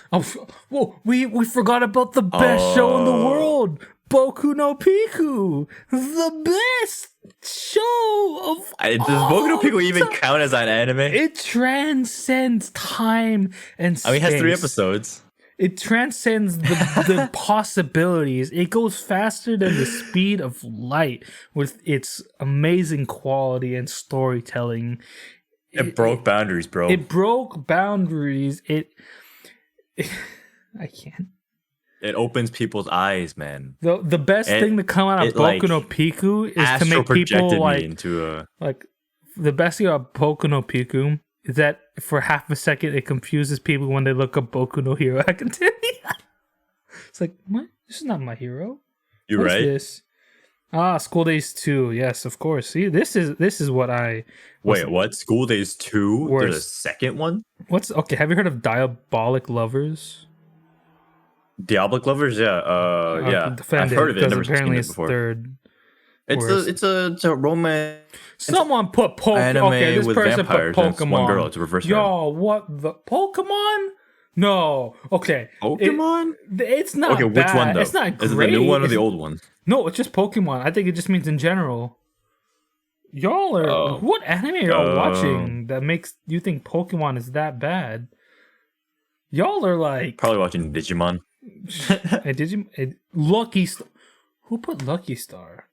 while. Whoa, we forgot about the best show in the world, Boku no Pico, the best show of Does Boku no Pico even time. count as an anime? It transcends time and space. I mean, it has 3 episodes. It transcends the possibilities. It goes faster than the speed of light with its amazing quality and storytelling. It broke boundaries, bro. It broke boundaries. I can't. It opens people's eyes, man. The best thing to come out of Boku no Pico is to Astral make people projected like me into like the best thing about Boku no Pico is that for half a second it confuses people when they look up Boku no Hero Academia. It's like, what? This is not my hero. You're What's right. this? School Days 2. Yes, of course. See, this is what I Wait, what? School Days 2? Worst. There's a second one? Okay, have you heard of Diabolic Lovers? Diabolic Lovers? Yeah. Yeah. Defend I've heard of it. because Never seen apparently it it's before. third. worst. It's a romance Someone put Pokemon. anime Okay, this with person put vampires. And it's Pokemon. one girl. It's a reverse round. Yo, what the Pokemon? No. Okay. Pokemon? It's not Okay, bad. which one though? It's not great. Is it the new one or the old one? No, it's just Pokemon. I think it just means in general. Y'all are what anime are y'all watching that makes you think Pokemon is that bad? Y'all are like Probably watching Digimon. Lucky Star. Who put Lucky Star?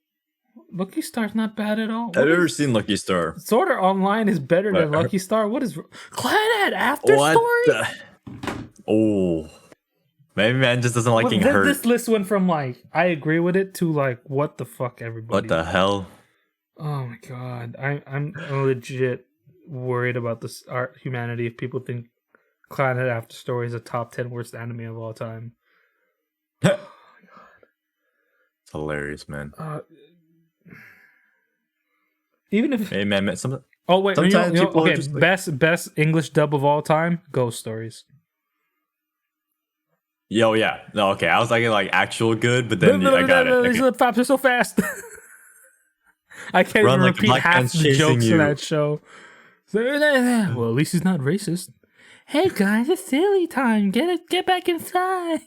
Lucky Star's not bad at all. I've never seen Lucky Star. Sword Art Online is better than Lucky Star. What is Clannad After Story? Oh, maybe man just doesn't like getting hurt. This list went from like I agree with it to like what the fuck, everybody. What the hell? Oh my god, I'm legit worried about this art humanity if people think Clannad After Story is a top 10 worst anime of all time. It's hilarious, man. Even if hey man, some. oh wait, sometimes people are okay, just like, best English dub of all time, Ghost Stories. Yo, yeah, no, okay. I was like actual good, but then I got it. These Okay. faps are so fast. I can't Run even like the repeat black half man's the chasing jokes in you. that show. Well, at least he's not racist. Hey guys, it's silly time. Get back inside.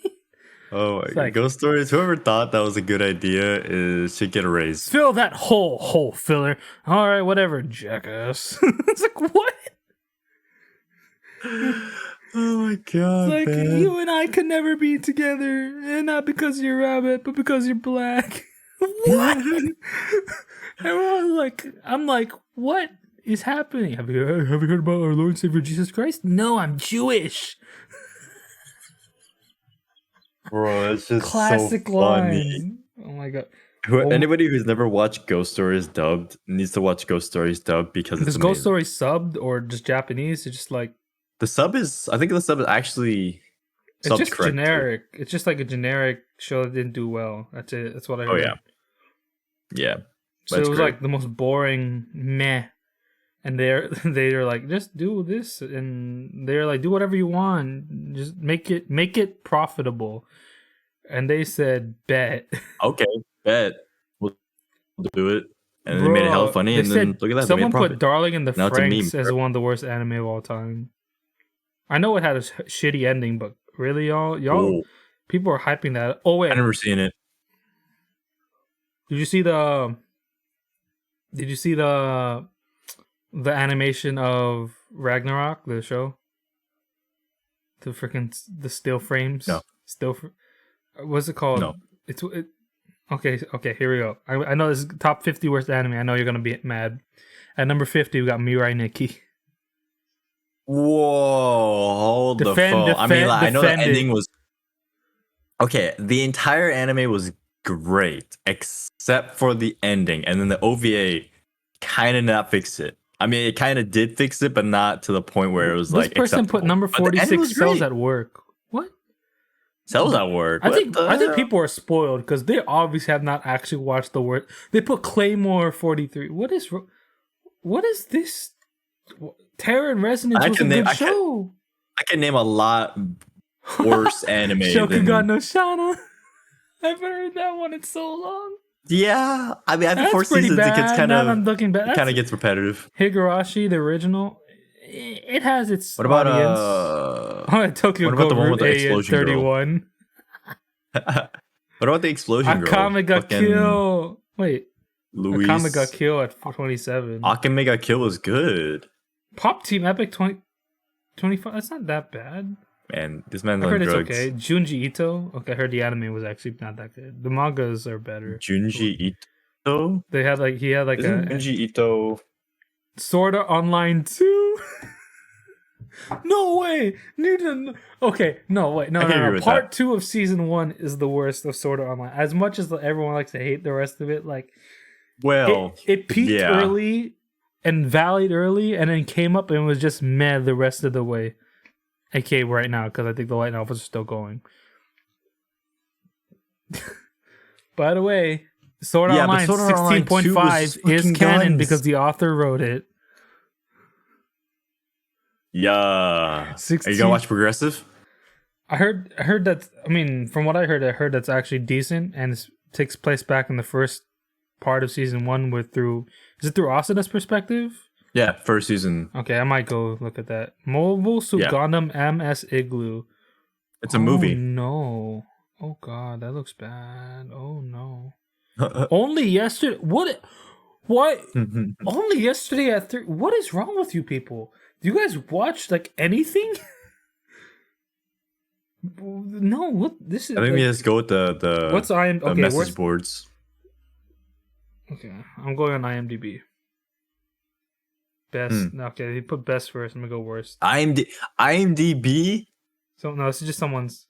Oh my god, like- Ghost Stories. Whoever thought that was a good idea should get a raise. Fill that hole filler. All right, whatever, jackass. It's like what? Oh my god, It's like man. you and I could never be together, and not because you're rabbit, but because you're black. What? Everyone's like, I'm like, what is happening? Have you heard about our Lord and Savior Jesus Christ? No, I'm Jewish. Bro, it's just Classic so funny. lines. Oh my god. Anybody who's never watched Ghost Stories dubbed needs to watch Ghost Stories dubbed because it's Is Ghost Story subbed or just Japanese? It's just like the sub is. I think the sub is actually. it's subbed just correctly. generic. It's just like a generic show that didn't do well. That's it. That's what I heard. Oh yeah, yeah. So That's it was great. like the most boring meh. And they're like, just do this, and they're like, do whatever you want, just make it profitable. And they said, bet. Okay, bet we'll do it, and they made it hella funny, They and then said- look at that. Someone they made a put profit. Darling in the Now it's a meme, Franxx as bro. one of the worst anime of all time. I know it had a shitty ending, but really, y'all, Oh, people are hyping that. Oh wait, I never seen it. did you see the animation of Ragnarok, the show? The still frames? No. what's it called? No. Okay, here we go. I know this is top 50 worst anime. I know you're gonna be mad. At number 50, we got Mirai Nikki. Whoa, hold the phone. I mean, like, I know the ending was okay. The entire anime was great, except for the ending, and then the OVA kind of not fixed it. I mean, it kind of did fix it, but not to the point where it was like. This person put number 46 cells at work. What? Cells at work? I think people are spoiled because they obviously have not actually watched the work. They put Claymore 43. What is this? Terror and Resonance was a good show. I can name a lot worse anime. Shokugan no Shana. I haven't heard that one in so long. Yeah, I mean, after 4 seasons, it gets kind of gets repetitive. Higurashi, the original, it has its. What about Tokyo Ghoul the one with the explosion 31? What about the explosion girl? Akame ga Kill. Wait, Luis. Akame ga Kill at 27. Akame ga Kill was good. Pop Team Epic 25. That's not that bad. Man, this man's I on heard drugs. It's okay. Junji Ito. Okay, I heard the anime was actually not that good. The mangas are better. Junji Ito. He had like Isn't Junji Ito. Sword Art Online 2. No way. Okay, no wait, no. Part 2 of season 1 is the worst of Sword Art Online. As much as everyone likes to hate the rest of it, like, well, it peaked early and valied early, and then came up and was just meh the rest of the way. AK right now, because I think the light novels are still going. By the way, Sword Art Online 16.5 is canon because the author wrote it. Yeah. 16. Are you gonna watch Progressive? I heard that. I mean, from what I heard that's actually decent, and it takes place back in the first part of season 1 is it through Asuna's perspective? Yeah, first season. Okay, I might go look at that. Mobile Suit Gundam MS Igloo. It's a movie. No. Oh god, that looks bad. Oh no. Only yesterday. What? Only yesterday at 3. What is wrong with you people? Do you guys watch like anything? No. What? This is. I think we just go with the. What's the message boards? Okay, I'm going on IMDb. Best. Okay, he put best first. I'm gonna go worst. IMDb. So no, this is just someone's.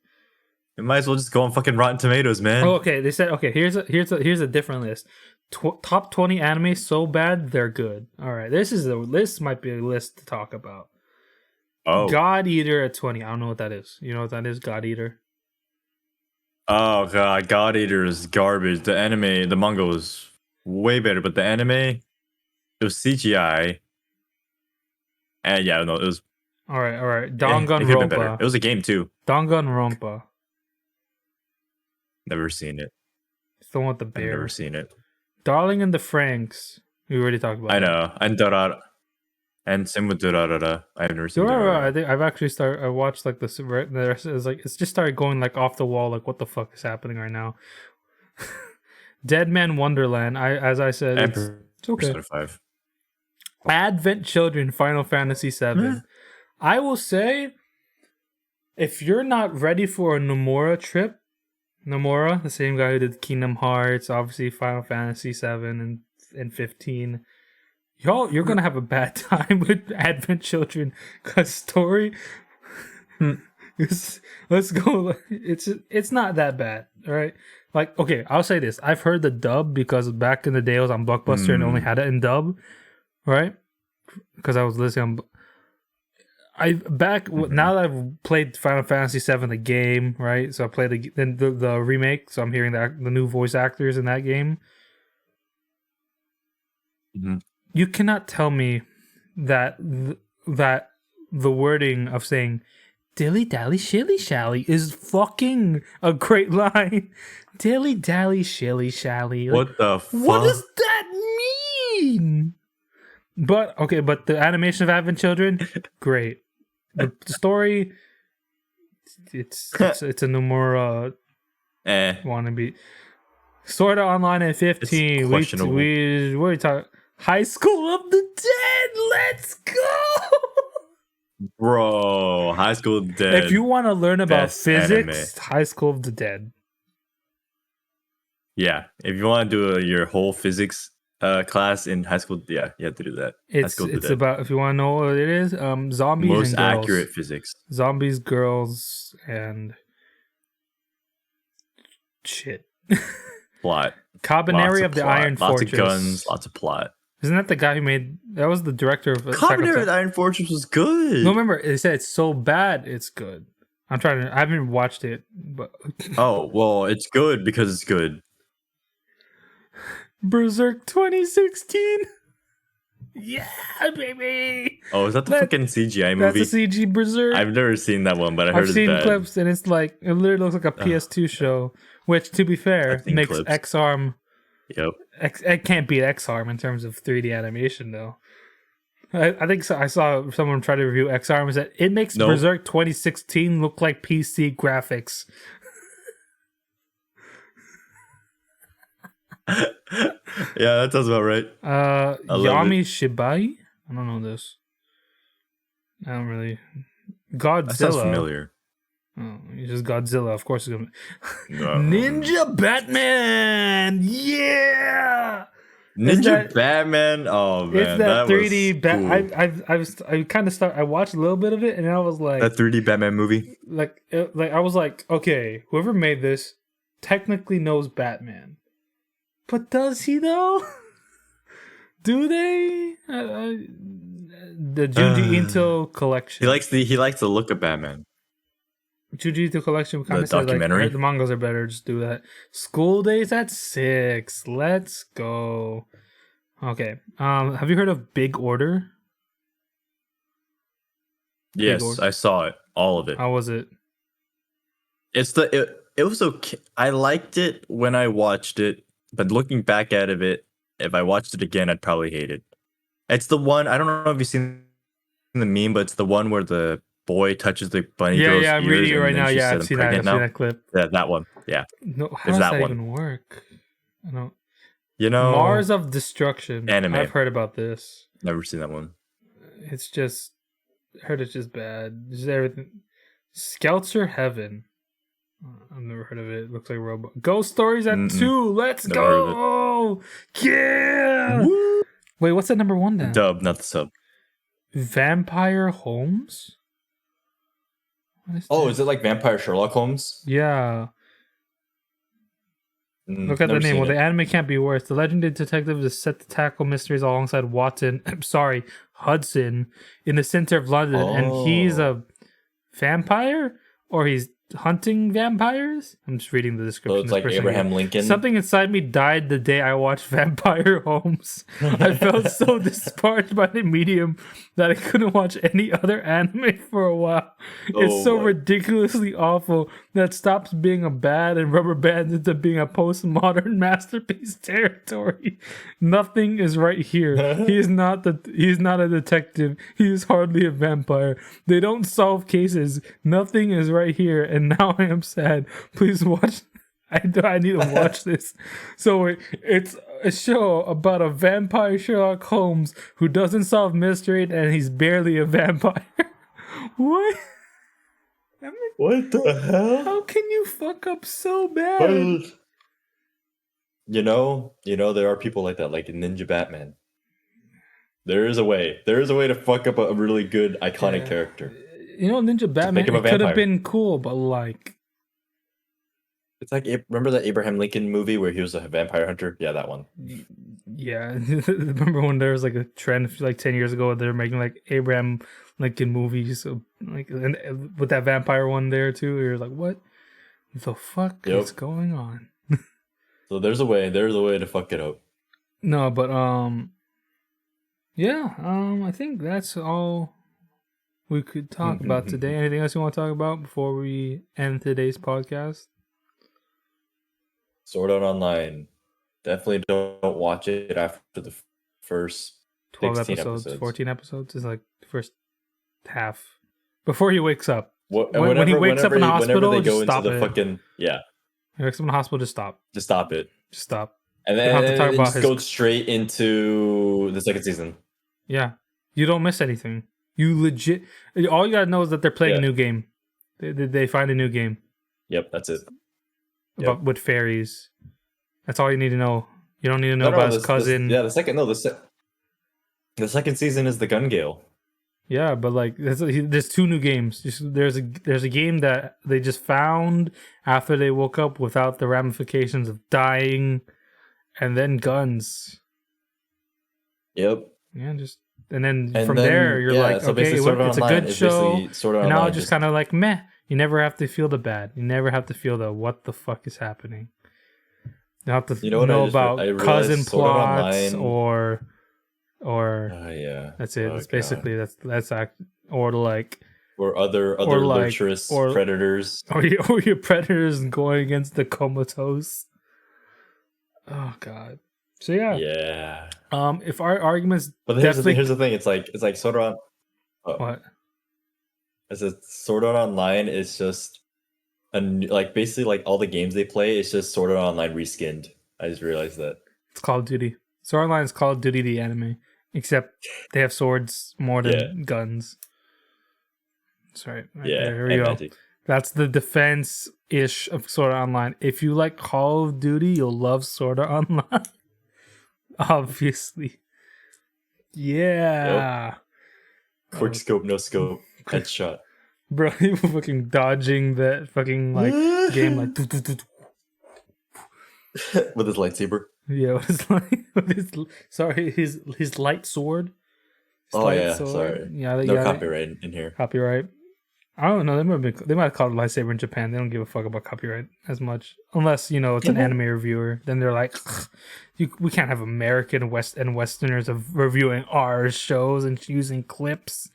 You might as well just go on fucking Rotten Tomatoes, man. Oh, okay. They said okay. Here's a different list. Top 20 anime so bad they're good. All right, this might be a list to talk about. Oh, God Eater at 20. I don't know what that is. You know what that is? God Eater. Oh god, God Eater is garbage. The anime, the manga was way better, but the anime, it was CGI. And yeah, no, it was. All right. Danganronpa. It was a game too. Danganronpa. Never seen it. It's the one with the bear. I've never seen it. Darling in the Franxx. We already talked about. I know. And Dorara. And same with Dorara. I've never seen Dorara. I think I've actually started. I watched like the rest is like it's just started going like off the wall. Like what the fuck is happening right now? Dead Man Wonderland. As I said, it's okay. 5. Advent Children, Final Fantasy VII. I will say, if you're not ready for a Nomura trip, Nomura, the same guy who did Kingdom Hearts, obviously Final Fantasy VII and 15, you're gonna have a bad time with Advent Children because story. Let's go. It's not that bad, all right. Like, okay, I'll say this: I've heard the dub because back in the day I was on Blockbuster and only had it in dub. Right, because I was listening. Now that I've played Final Fantasy VII the game, right? So I played the remake. So I'm hearing the new voice actors in that game. Mm-hmm. You cannot tell me that the wording of saying "dilly dally shilly shally" is fucking a great line. Dilly dally shilly shally. What the fuck? What does that mean? But the animation of Advent Children, great. The story, it's a Nomura wannabe. Sword Art Online at 15. It's questionable. What are you talking? High School of the Dead. Let's go, bro. High School of the Dead. If you want to learn about physics, anime. High School of the Dead. Yeah, if you want to do your whole physics class in high school, yeah, you have to do that. It's about, if you want to know what it is, zombies most and girls. accurate physics. Zombies, girls, and shit. Plot. Cabaneri of the Iron Fortress. Lots of guns, lots of plot. Isn't that the guy who made? That was the director of Cabaneri of the Iron Fortress was good. No, remember they said it's so bad, it's good. I haven't watched it, but oh well, it's good because it's good. Berserk 2016. Yeah, baby. Oh, is that the fucking CGI movie? That's a CG Berserk. I've never seen that one, but I've seen bad. clips, and it's like it literally looks like a PS2 show. Which, to be fair, makes clips. X-Arm. Yep. It can't beat X-Arm in terms of 3D animation, though. I think so. I saw someone try to review X-Arm and said it makes Berserk 2016 look like PC graphics. Yeah, that sounds about right. Yami Shibai? I don't know this. I don't really. Godzilla. That sounds familiar. Oh, he's just Godzilla. Of course, it's gonna. Ninja Batman. Yeah. Ninja Batman. Oh man, it's that 3D. Cool. I kind of I watched a little bit of it, and I was like, that 3D Batman movie. Like I was like, okay, whoever made this technically knows Batman. But does he though? Do they? The Junji Ito collection. He likes the look of Batman. Junji Ito collection kind The of says documentary? like the mangas are better. Just do that. School Days at 6. Let's go. Okay. Have you heard of Big Order? Yes, I saw it. All of it. How was it? It was okay. I liked it when I watched it. But looking back at it, if I watched it again, I'd probably hate it. It's the one, I don't know if you've seen the meme, but it's the one where the boy touches the bunny girl's I'm ears reading it right now. Yeah, I've seen that clip. Yeah, that one. Yeah. No, how does that even work? I don't. Mars of Destruction. Anime. I've heard about this. Never seen that one. It's just, I heard it's just bad. Just everything. Skelter Heaven. I've never heard of it. It looks like a robot. Ghost Stories at 2. Let's go. Yeah. Woo. Wait, what's that number 1 then? Dub, not the sub. Vampire Holmes? Is it like Vampire Sherlock Holmes? Yeah. Look at the name. Well, the anime can't be worse. The legendary detective is set to tackle mysteries alongside Hudson in the center of London. And he's a vampire? Or he's hunting vampires? I'm just reading the description. So it's like Abraham Lincoln. Something inside me died the day I watched Vampire Holmes. I felt so disparaged by the medium that I couldn't watch any other anime for a while. It's so ridiculously awful that stops being a bad and rubber bands into being a postmodern masterpiece territory. Nothing is right here. He's not a detective. He is hardly a vampire. They don't solve cases. Nothing is right here. And now I am sad. Please watch. I need to watch this. So it's a show about a vampire Sherlock Holmes who doesn't solve mystery and he's barely a vampire. What? What the hell? How can you fuck up so bad? There are people like that, like Ninja Batman. There is a way. There is a way to fuck up a really good, iconic character. Ninja Batman, it could have been cool, but like... It's like, remember that Abraham Lincoln movie where he was a vampire hunter? Yeah, that one. Yeah. Remember when there was like a trend like 10 years ago, they were making like Abraham Lincoln movies, so, like, and with that vampire one there too, you're like, what the fuck is going on? So there's a way to fuck it up. No, but I think that's all we could talk about today. Anything else you want to talk about before we end today's podcast? Sword Art Online. Definitely don't watch it after the first 12 episodes, 14 episodes is like the first half. Before he wakes up. When he wakes up in the hospital, just stop it. When he wakes up in the hospital, just stop. Just stop it. Just stop. And then just go straight into the second season. Yeah. You don't miss anything. You legit... All you gotta know is that they're playing a new game. They find a new game. Yep, that's it. With fairies. That's all you need to know. You don't need to know No, about his cousin. the second season is the Gun Gale. Yeah, but like there's 2 new games. There's a game that they just found after they woke up without the ramifications of dying, and then guns. Yep. Yeah, and then there you're like, so okay, it's a good show. And now it's just kind of like meh. You never have to feel the bad. You never have to feel the what the fuck is happening. You don't have to know about cousin plots or that's it. It's basically that's act or like or other lurcherous predators or your predators going against the comatose. Oh god. So yeah. If our arguments, but here's the thing. It's like Sword Art. What? As a Sword Art Online is just like basically like all the games they play is just Sword Art Online reskinned. I just realized that it's Call of Duty. Sword Art Online is Call of Duty the anime, except they have swords more than guns. That's right. Here we go. Magic. That's the defense-ish of Sword Art Online. If you like Call of Duty, you'll love Sword Art Online. Obviously. Yeah. Yep. Quick scope, no scope, headshot. Bro, you fucking dodging that fucking like game like with his lightsaber. Yeah, his light sword. Sorry. Yeah, no copyright in here. Copyright. I don't know. They might have called it lightsaber in Japan. They don't give a fuck about copyright as much, unless it's an anime reviewer. Then they're like, we can't have American and Westerners of reviewing our shows and using clips.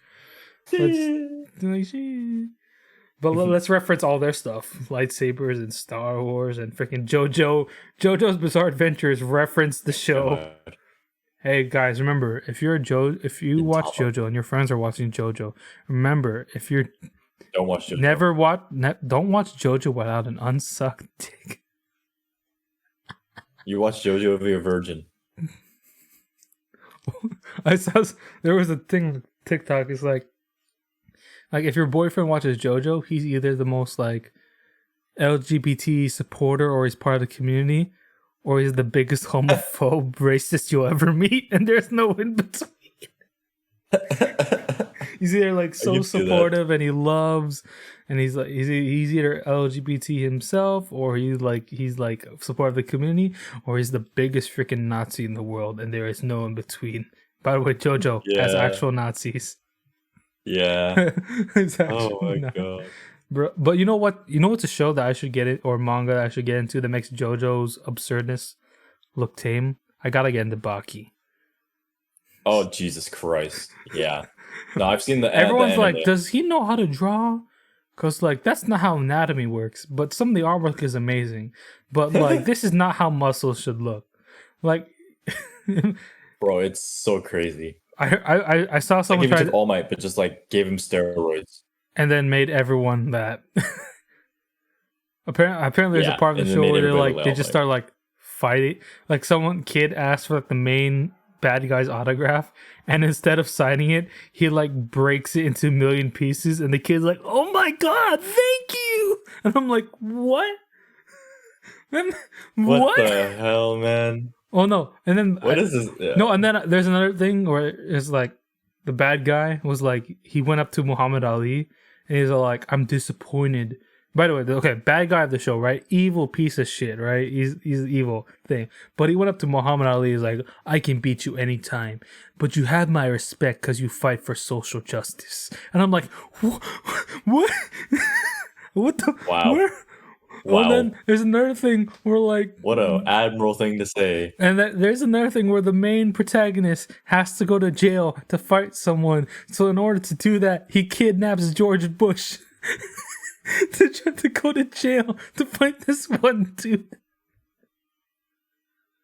But let's reference all their stuff: lightsabers and Star Wars and freaking JoJo's Bizarre Adventures. Reference the show. Hey guys, remember if you watch JoJo and your friends are watching JoJo, remember don't watch JoJo. Don't watch JoJo without an unsucked dick. You watch JoJo if you're a virgin. I saw there was a thing TikTok. It's like if your boyfriend watches JoJo, he's either the most like LGBT supporter or he's part of the community, or he's the biggest homophobe racist you'll ever meet, and there's no in between. He's either like so supportive and he loves, and he's either LGBT himself, or he's like support of the community, or he's the biggest freaking Nazi in the world, and there is no in between. By the way, JoJo has actual Nazis. Yeah. Oh my god. Bro, but you know what? You know what's a show that I should get it, or manga that I should get into that makes JoJo's absurdness look tame? I gotta get into Baki. Oh Jesus Christ! Yeah, no, I've seen the. Everyone's like, does he know how to draw? Because like that's not how anatomy works. But some of the artwork is amazing. But like this is not how muscles should look. Like, bro, it's so crazy. I saw someone try All Might, but just like gave him steroids. And then made everyone that. Apparently, there's a part of the show where they just start like fighting. Like kid asked for like the main bad guy's autograph, and instead of signing it, he like breaks it into a million pieces, and the kid's like, "Oh my god, thank you!" And I'm like, "What? What the hell, man?" Oh no! And then what is this? Yeah. No, and then there's another thing where it's like the bad guy was like he went up to Muhammad Ali. And he's all like, I'm disappointed. By the way, okay, bad guy of the show, right? Evil piece of shit, right? He's evil thing. But he went up to Muhammad Ali. He's like, I can beat you anytime, but you have my respect because you fight for social justice. And I'm like, what? What the? Wow. Wow. And then there's another thing where like... What a admiral thing to say. And there's another thing where the main protagonist has to go to jail to fight someone. So in order to do that, he kidnaps George Bush to go to jail to fight this one dude.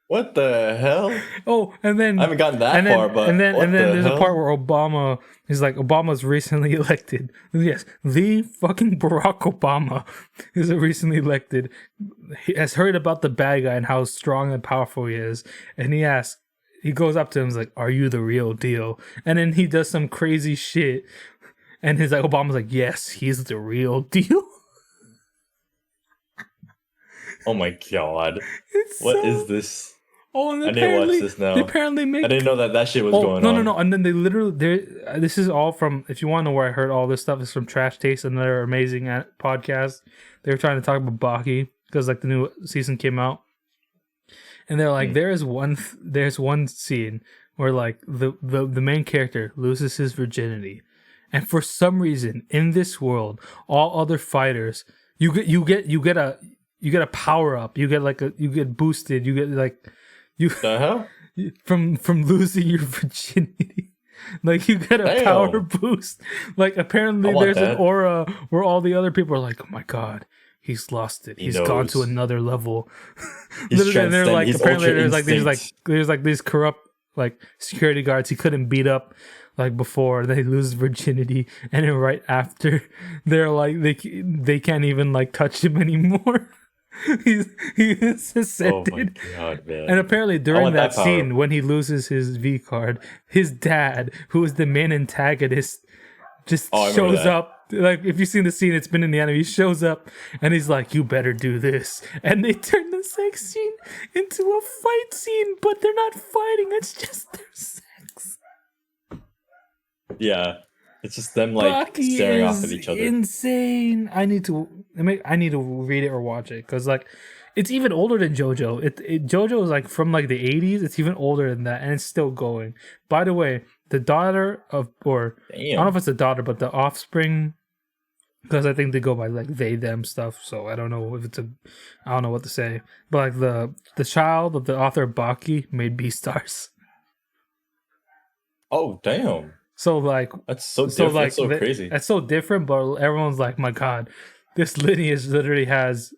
What the hell? Oh, and then... I haven't gotten that far, but and then there's a part where Obama is like, Obama's recently elected. Yes, the fucking Barack Obama is recently elected. He has heard about the bad guy and how strong and powerful he is. And he goes up to him and is like, are you the real deal? And then he does some crazy shit. And he's like, Obama's like, yes, he's the real deal. Oh my god. It's What so... is this? Oh, and I need to watch apparently this now. they apparently make... I didn't know that shit was going no, on. no, no. And then they literally... This is all from... If you want to know where I heard all this stuff, is from Trash Taste and their amazing podcast. They were trying to talk about Baki because like the new season came out. And they're like, there's one scene where like the main character loses his virginity. And for some reason, in this world, all other fighters, you get a power up. You get boosted. You get like... The hell? From losing your virginity, like you get a power boost. Like apparently there's an aura where all the other people are like, oh my god, he's lost it. He's gone to another level. Literally, and they're like, apparently there's like these corrupt like security guards he couldn't beat up like before. They lose virginity, and then right after they're like they can't even like touch him anymore. He is ascended. Oh my god, man. And apparently during that scene when he loses his V card, his dad, who is the main antagonist, just shows up. Like if you've seen the scene, it's been in the anime. He shows up and he's like, "You better do this." And they turn the sex scene into a fight scene, but they're not fighting. It's just their sex. Yeah. It's just them like Baki staring off at each other. Insane. I need to read it or watch it because like it's even older than JoJo. JoJo is like from like the 80s. It's even older than that, and it's still going. By the way, the daughter of I don't know if it's a daughter, but the offspring, because I think they go by like they them stuff. So I don't know if it's I don't know what to say. But like the child of the author of Baki made Beastars. Oh damn. So like that's so different. That's so crazy. That's so different, but everyone's like, my god, this lineage literally has,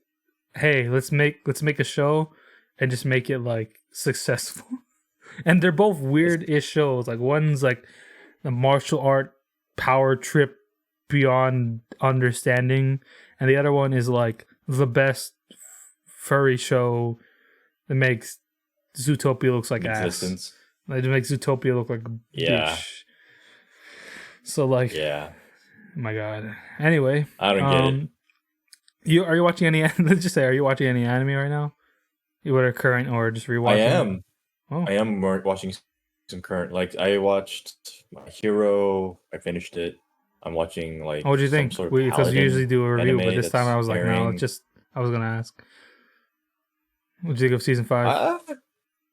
hey, let's make a show and just make it like successful. And they're both weird-ish shows. Like one's like the martial art power trip beyond understanding, and the other one is like the best furry show that makes Zootopia looks like ass. Like it makes Zootopia look like a bitch. So like, yeah, oh my god. Anyway, I don't get it. Are you watching any? Let's just say, are you watching any anime right now? You were current or just rewatching? I am. Oh. I am watching some current. Like I watched My Hero. I finished it. I'm watching like. What do you think? Because we usually do a review, but this time I was like, no, I was gonna ask. What did you think of season 5?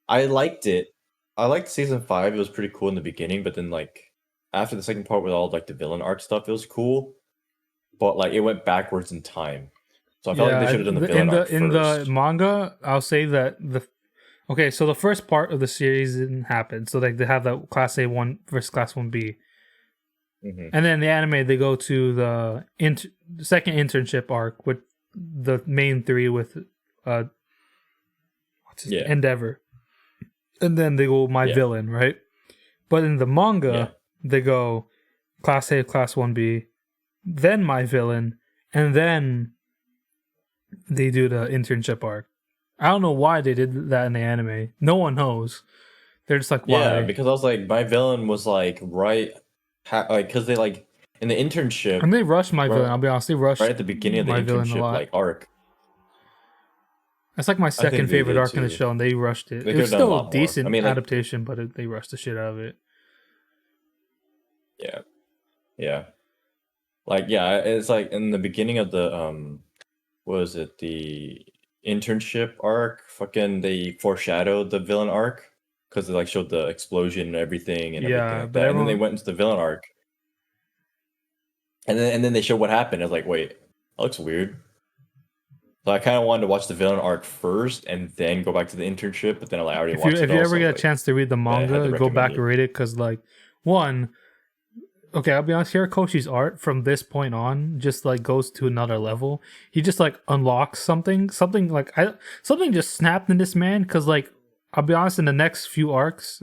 I liked it. I liked season 5. It was pretty cool in the beginning, but then like. After the second part with all like the villain arc stuff, it was cool, but like it went backwards in time. So I felt like they should have done the villain arc first. In the manga, I'll say that so the first part of the series didn't happen. So like they have that Class A1 versus Class 1B, and then in the anime they go to the second internship arc with the main three with Endeavor, and then they go My Villain, right? But in the manga. They go Class A, Class 1B, then My Villain, and then they do the internship arc. I don't know why they did that in the anime. No one knows. They're just like, why? Yeah, because I was like, My Villain was like because they like in the internship. And they rushed My Villain. I'll be honest, they rushed right at the beginning of the internship like arc. That's like my second favorite arc in the show, and they rushed it. It was still a decent adaptation, but they rushed the shit out of it. Yeah. Like, yeah, it's like in the beginning of the, the internship arc, fucking they foreshadowed the villain arc because they like showed the explosion and everything and everything like that. And then they went into the villain arc. And then they showed what happened. I was like, wait, that looks weird. So I kind of wanted to watch the villain arc first and then go back to the internship, but then I already watched it. If you ever get a chance to read the manga, go back and read it because, like, okay, I'll be honest, Hirokoshi's art from this point on just like goes to another level. He just like unlocks something just snapped in this man because like I'll be honest, in the next few arcs,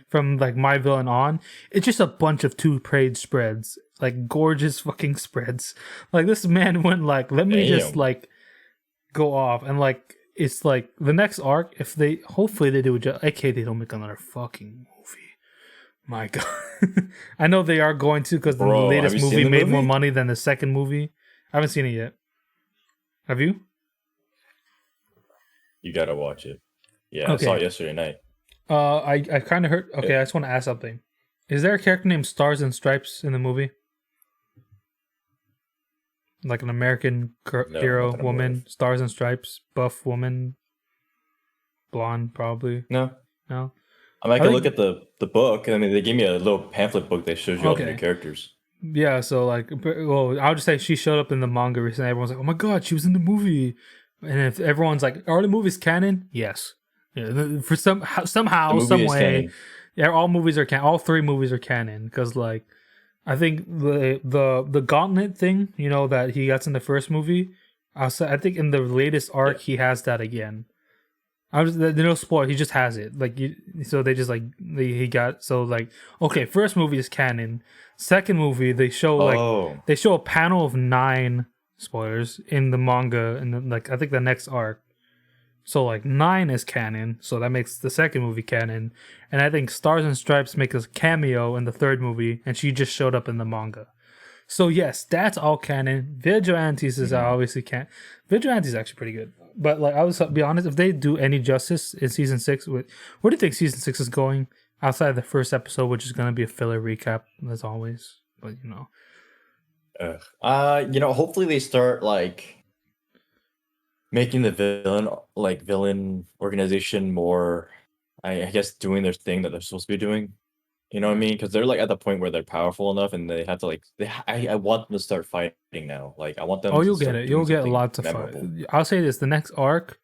from like My Villain on, it's just a bunch of 2-page spreads, like gorgeous fucking spreads. Like this man went like, let me just like go off and like it's like the next arc. If they hopefully they do okay, they don't make another fucking movie. My god. I know they are going to because the latest movie made more money than the second movie. I haven't seen it yet. Have you? You gotta watch it. Yeah, I saw it Okay. yesterday night. I kind of heard. Okay, I just want to ask something. Is there a character named Stars and Stripes in the movie? Like an American No, not hero that I'm aware of. woman, Stars and Stripes, buff woman, blonde probably. No. No. I mean, I I can look think at the book. I mean, they gave me a little pamphlet book that shows you all the new okay. characters. Yeah, so like, well, I'll just say she showed up in the manga recently. Everyone's like, "Oh my god, she was in the movie," and if everyone's like, "Are the movies canon?" Yes, yeah, for The somehow, movie some is way, canon. yeah, all movies are all three movies are canon because like, I think the gauntlet thing, you know, that he gets in the first movie, I think in the latest arc Yeah. he has that again. There's no spoil. He just has it. Like so they just like he got so like okay. First movie is canon. Second movie Oh. they show a panel of 9 spoilers in the manga and then like I think the next arc. So like 9 is canon. So that makes the second movie canon. And I think Stars and Stripes make a cameo in the third movie, and she just showed up in the manga. So yes, that's all canon. Vigilantes is obviously can. Vigilantes is actually pretty good. But like I was be honest, if they do any justice in season 6, where do you think season 6 is going? Outside of the first episode, which is gonna be a filler recap as always. But you know, You know, hopefully they start like making the villain organization more, I guess, doing their thing that they're supposed to be doing. You know what I mean? Because they're like at the point where they're powerful enough, and they have to like. I want them to start fighting now. Like I want them oh, to you'll get start it. doing You'll get something lots of fun. memorable. I'll say this: the next arc,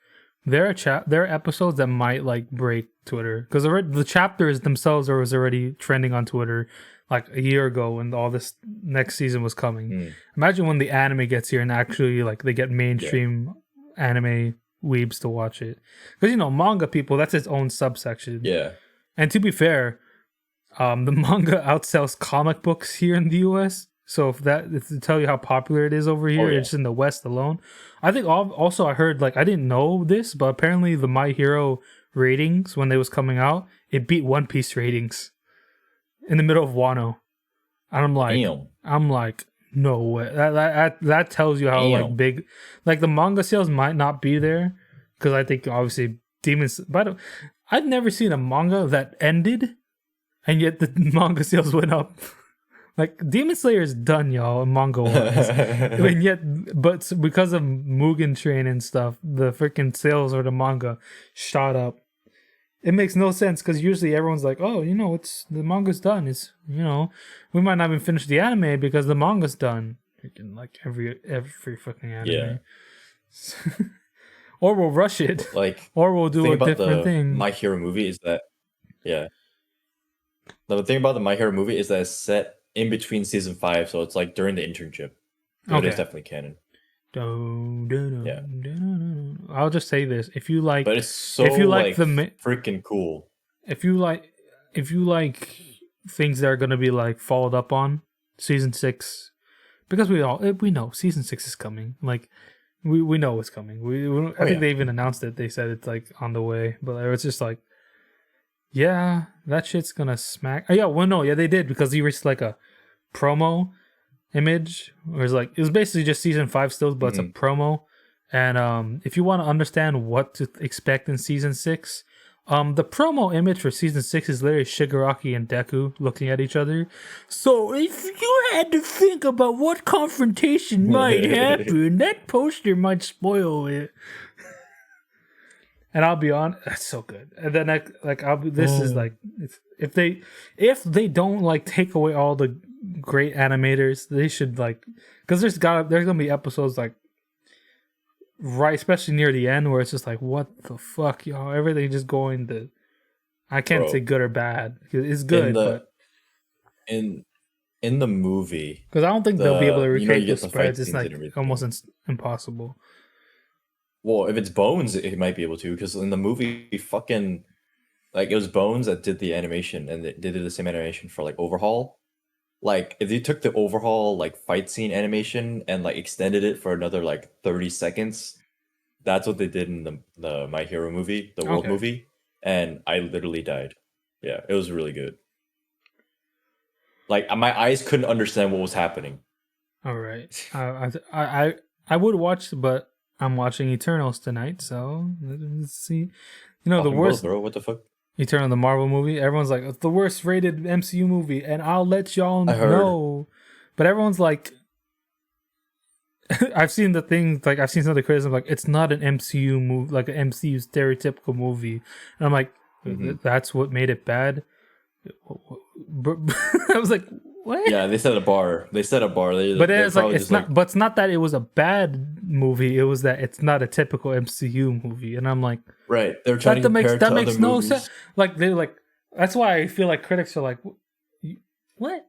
there are episodes that might like break Twitter because the chapters themselves was already trending on Twitter like a year ago when all this next season was coming. Imagine when the anime gets here and actually like they get mainstream anime weebs to watch it because you know manga people, that's its own subsection. Yeah. And to be fair, the manga outsells comic books here in the US. So if to tell you how popular it is over here, it's in the West alone. I think also I heard like I didn't know this, but apparently the My Hero ratings when they was coming out, it beat One Piece ratings in the middle of Wano. And I'm like, no way. That tells you how like big, like the manga sales might not be there because I think obviously Demons. But I've never seen a manga that ended and yet the manga sales went up. Like Demon Slayer is done, y'all, manga wise. And yet, but because of Mugen Train and stuff, the freaking sales or the manga shot up. It makes no sense because usually everyone's like, "Oh, you know, the manga's done. It's you know, we might not even finish the anime because the manga's done." Freaking like every fucking anime. Yeah. Or we'll rush it, like, or we'll do a different thing. My Hero movie is that, the thing about the My Hero movie is that it's set in between season 5, so it's like during the internship. So it is definitely canon. Yeah. I'll just say this: if you like, but it's so if you like the freaking cool. If you like things that are gonna be like followed up on season 6, because we know season 6 is coming. Like we know it's coming. I think they even announced it. They said it's like on the way, but it's just like, yeah, that shit's gonna smack. Oh, yeah, well, no, yeah, they did because he released like a promo image where it was basically just season 5 still, but it's a promo. And if you want to understand what to expect in season 6, the promo image for season 6 is literally Shigaraki and Deku looking at each other. So if you had to think about what confrontation might happen, that poster might spoil it. And I'll be honest, that's so good. And then this is like, if they don't like take away all the great animators, they should like, because there's gonna be episodes like right, especially near the end, where it's just like, what the fuck, y'all? Everything just going to, I can't say good or bad. It's good, but in the movie, because I don't think they'll be able to recreate the spreads. It's like almost impossible. Well, if it's Bones, it might be able to, because in the movie, fucking, like, it was Bones that did the animation, and they did the same animation for, like, Overhaul. Like, if they took the Overhaul, like, fight scene animation and, like, extended it for another, like, 30 seconds, that's what they did in the My Hero movie, the World movie, and I literally died. Yeah, it was really good. Like, my eyes couldn't understand what was happening. All right. I would watch, but I'm watching Eternals tonight, so let's see. You know, the Fucking worst both, bro. What the fuck? Eternal, the Marvel movie. Everyone's like, it's the worst rated MCU movie, and I'll let y'all I heard. know. But everyone's like, I've seen the things, like I've seen some of the criticism, like it's not an MCU movie, like an MCU stereotypical movie, and I'm like, that's what made it bad. I was like, what? Yeah, they set a bar. But then it's like it's not. But it's not that it was a bad movie. It was that it's not a typical MCU movie, and I'm like, right. They're trying to compare it to other makes no movies. sense. Like they're like, that's why I feel like critics are like, what?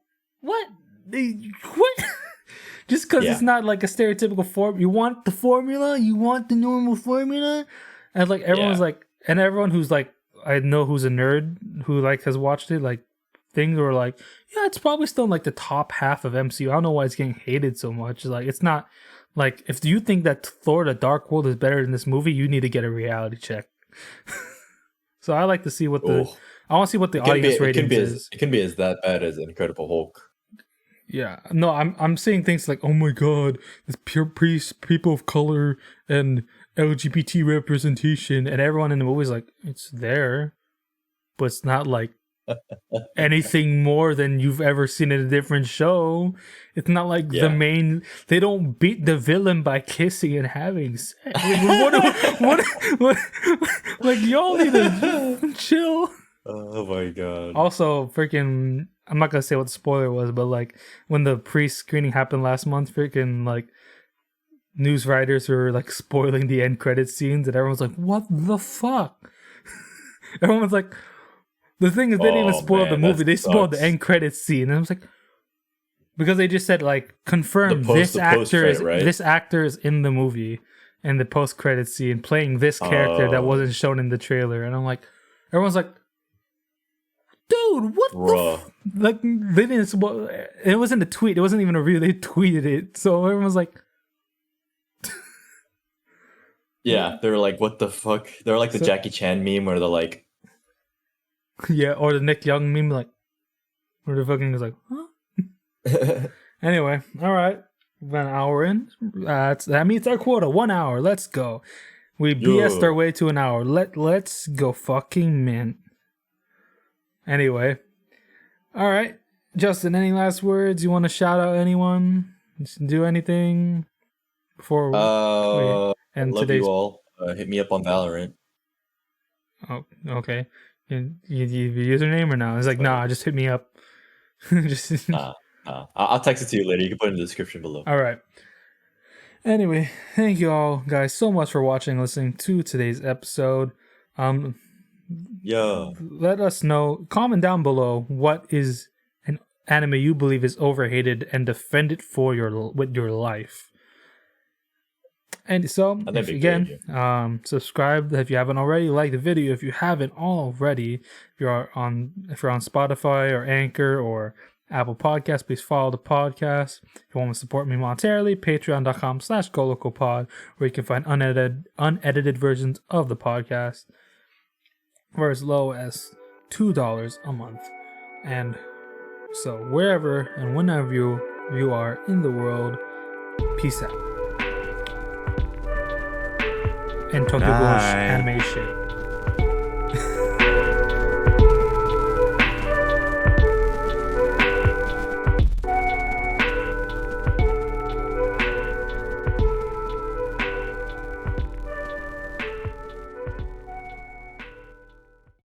Just because it's not like a stereotypical form. You want the formula? You want the normal formula? And like everyone's like, and everyone who's like, I know who's a nerd who like has watched it, like things were like, yeah, it's probably still in like the top half of MCU. I don't know why it's getting hated so much. Like it's not like, if you think that Thor: The Dark World is better than this movie, you need to get a reality check. So I like to see what I want to see what the audience ratings is. It can be as that bad as Incredible Hulk. Yeah, no, I'm saying things like, oh my god, this pure priest, people of color, and LGBT representation, and everyone in the movie is like, it's there, but it's not like anything more than you've ever seen in a different show. It's not like the main. They don't beat the villain by kissing and having sex. What like y'all need to chill. Oh my god. Also, freaking, I'm not gonna say what the spoiler was, but like when the pre-screening happened last month, freaking like news writers were like spoiling the end credit scenes, and everyone's like, "What the fuck?" Everyone's like, the thing is, they didn't even spoil the movie; they spoiled the end credit scene, and I was like, because they just said like, confirm this actor is in the movie in the post-credit scene playing this character that wasn't shown in the trailer, and I'm like, everyone's like, dude, what the like, they didn't spoil it. Wasn't a tweet, it wasn't even a review, they tweeted it, so everyone's like, yeah, they were like, what the fuck? They were like the Jackie Chan meme where they're like, yeah, or the Nick Young meme, like, where the fucking is like, huh? Anyway, all right, we're an hour in. That meets our quota, 1 hour. Let's go. We BS'd our way to an hour. Let's go fucking mint. Anyway, all right, Justin, any last words? You want to shout out anyone? Do anything before we end love today's? You all. Hit me up on Valorant. Oh, okay. You your username or no? It's like, nah, just hit me up. Just nah. I'll text it to you later. You can put it in the description below. All right. Anyway, thank you all guys so much for watching and listening to today's episode. Let us know, comment down below, what is an anime you believe is overhated, and defend it with your life. And so, subscribe if you haven't already. Like the video if you haven't already. If you're on Spotify or Anchor or Apple Podcasts, please follow the podcast. If you want to support me monetarily, patreon.com/GoLocoPod, where you can find unedited versions of the podcast for as low as $2 a month. And so wherever and whenever you are in the world, peace out. And Tokyo Ghoul anime shit.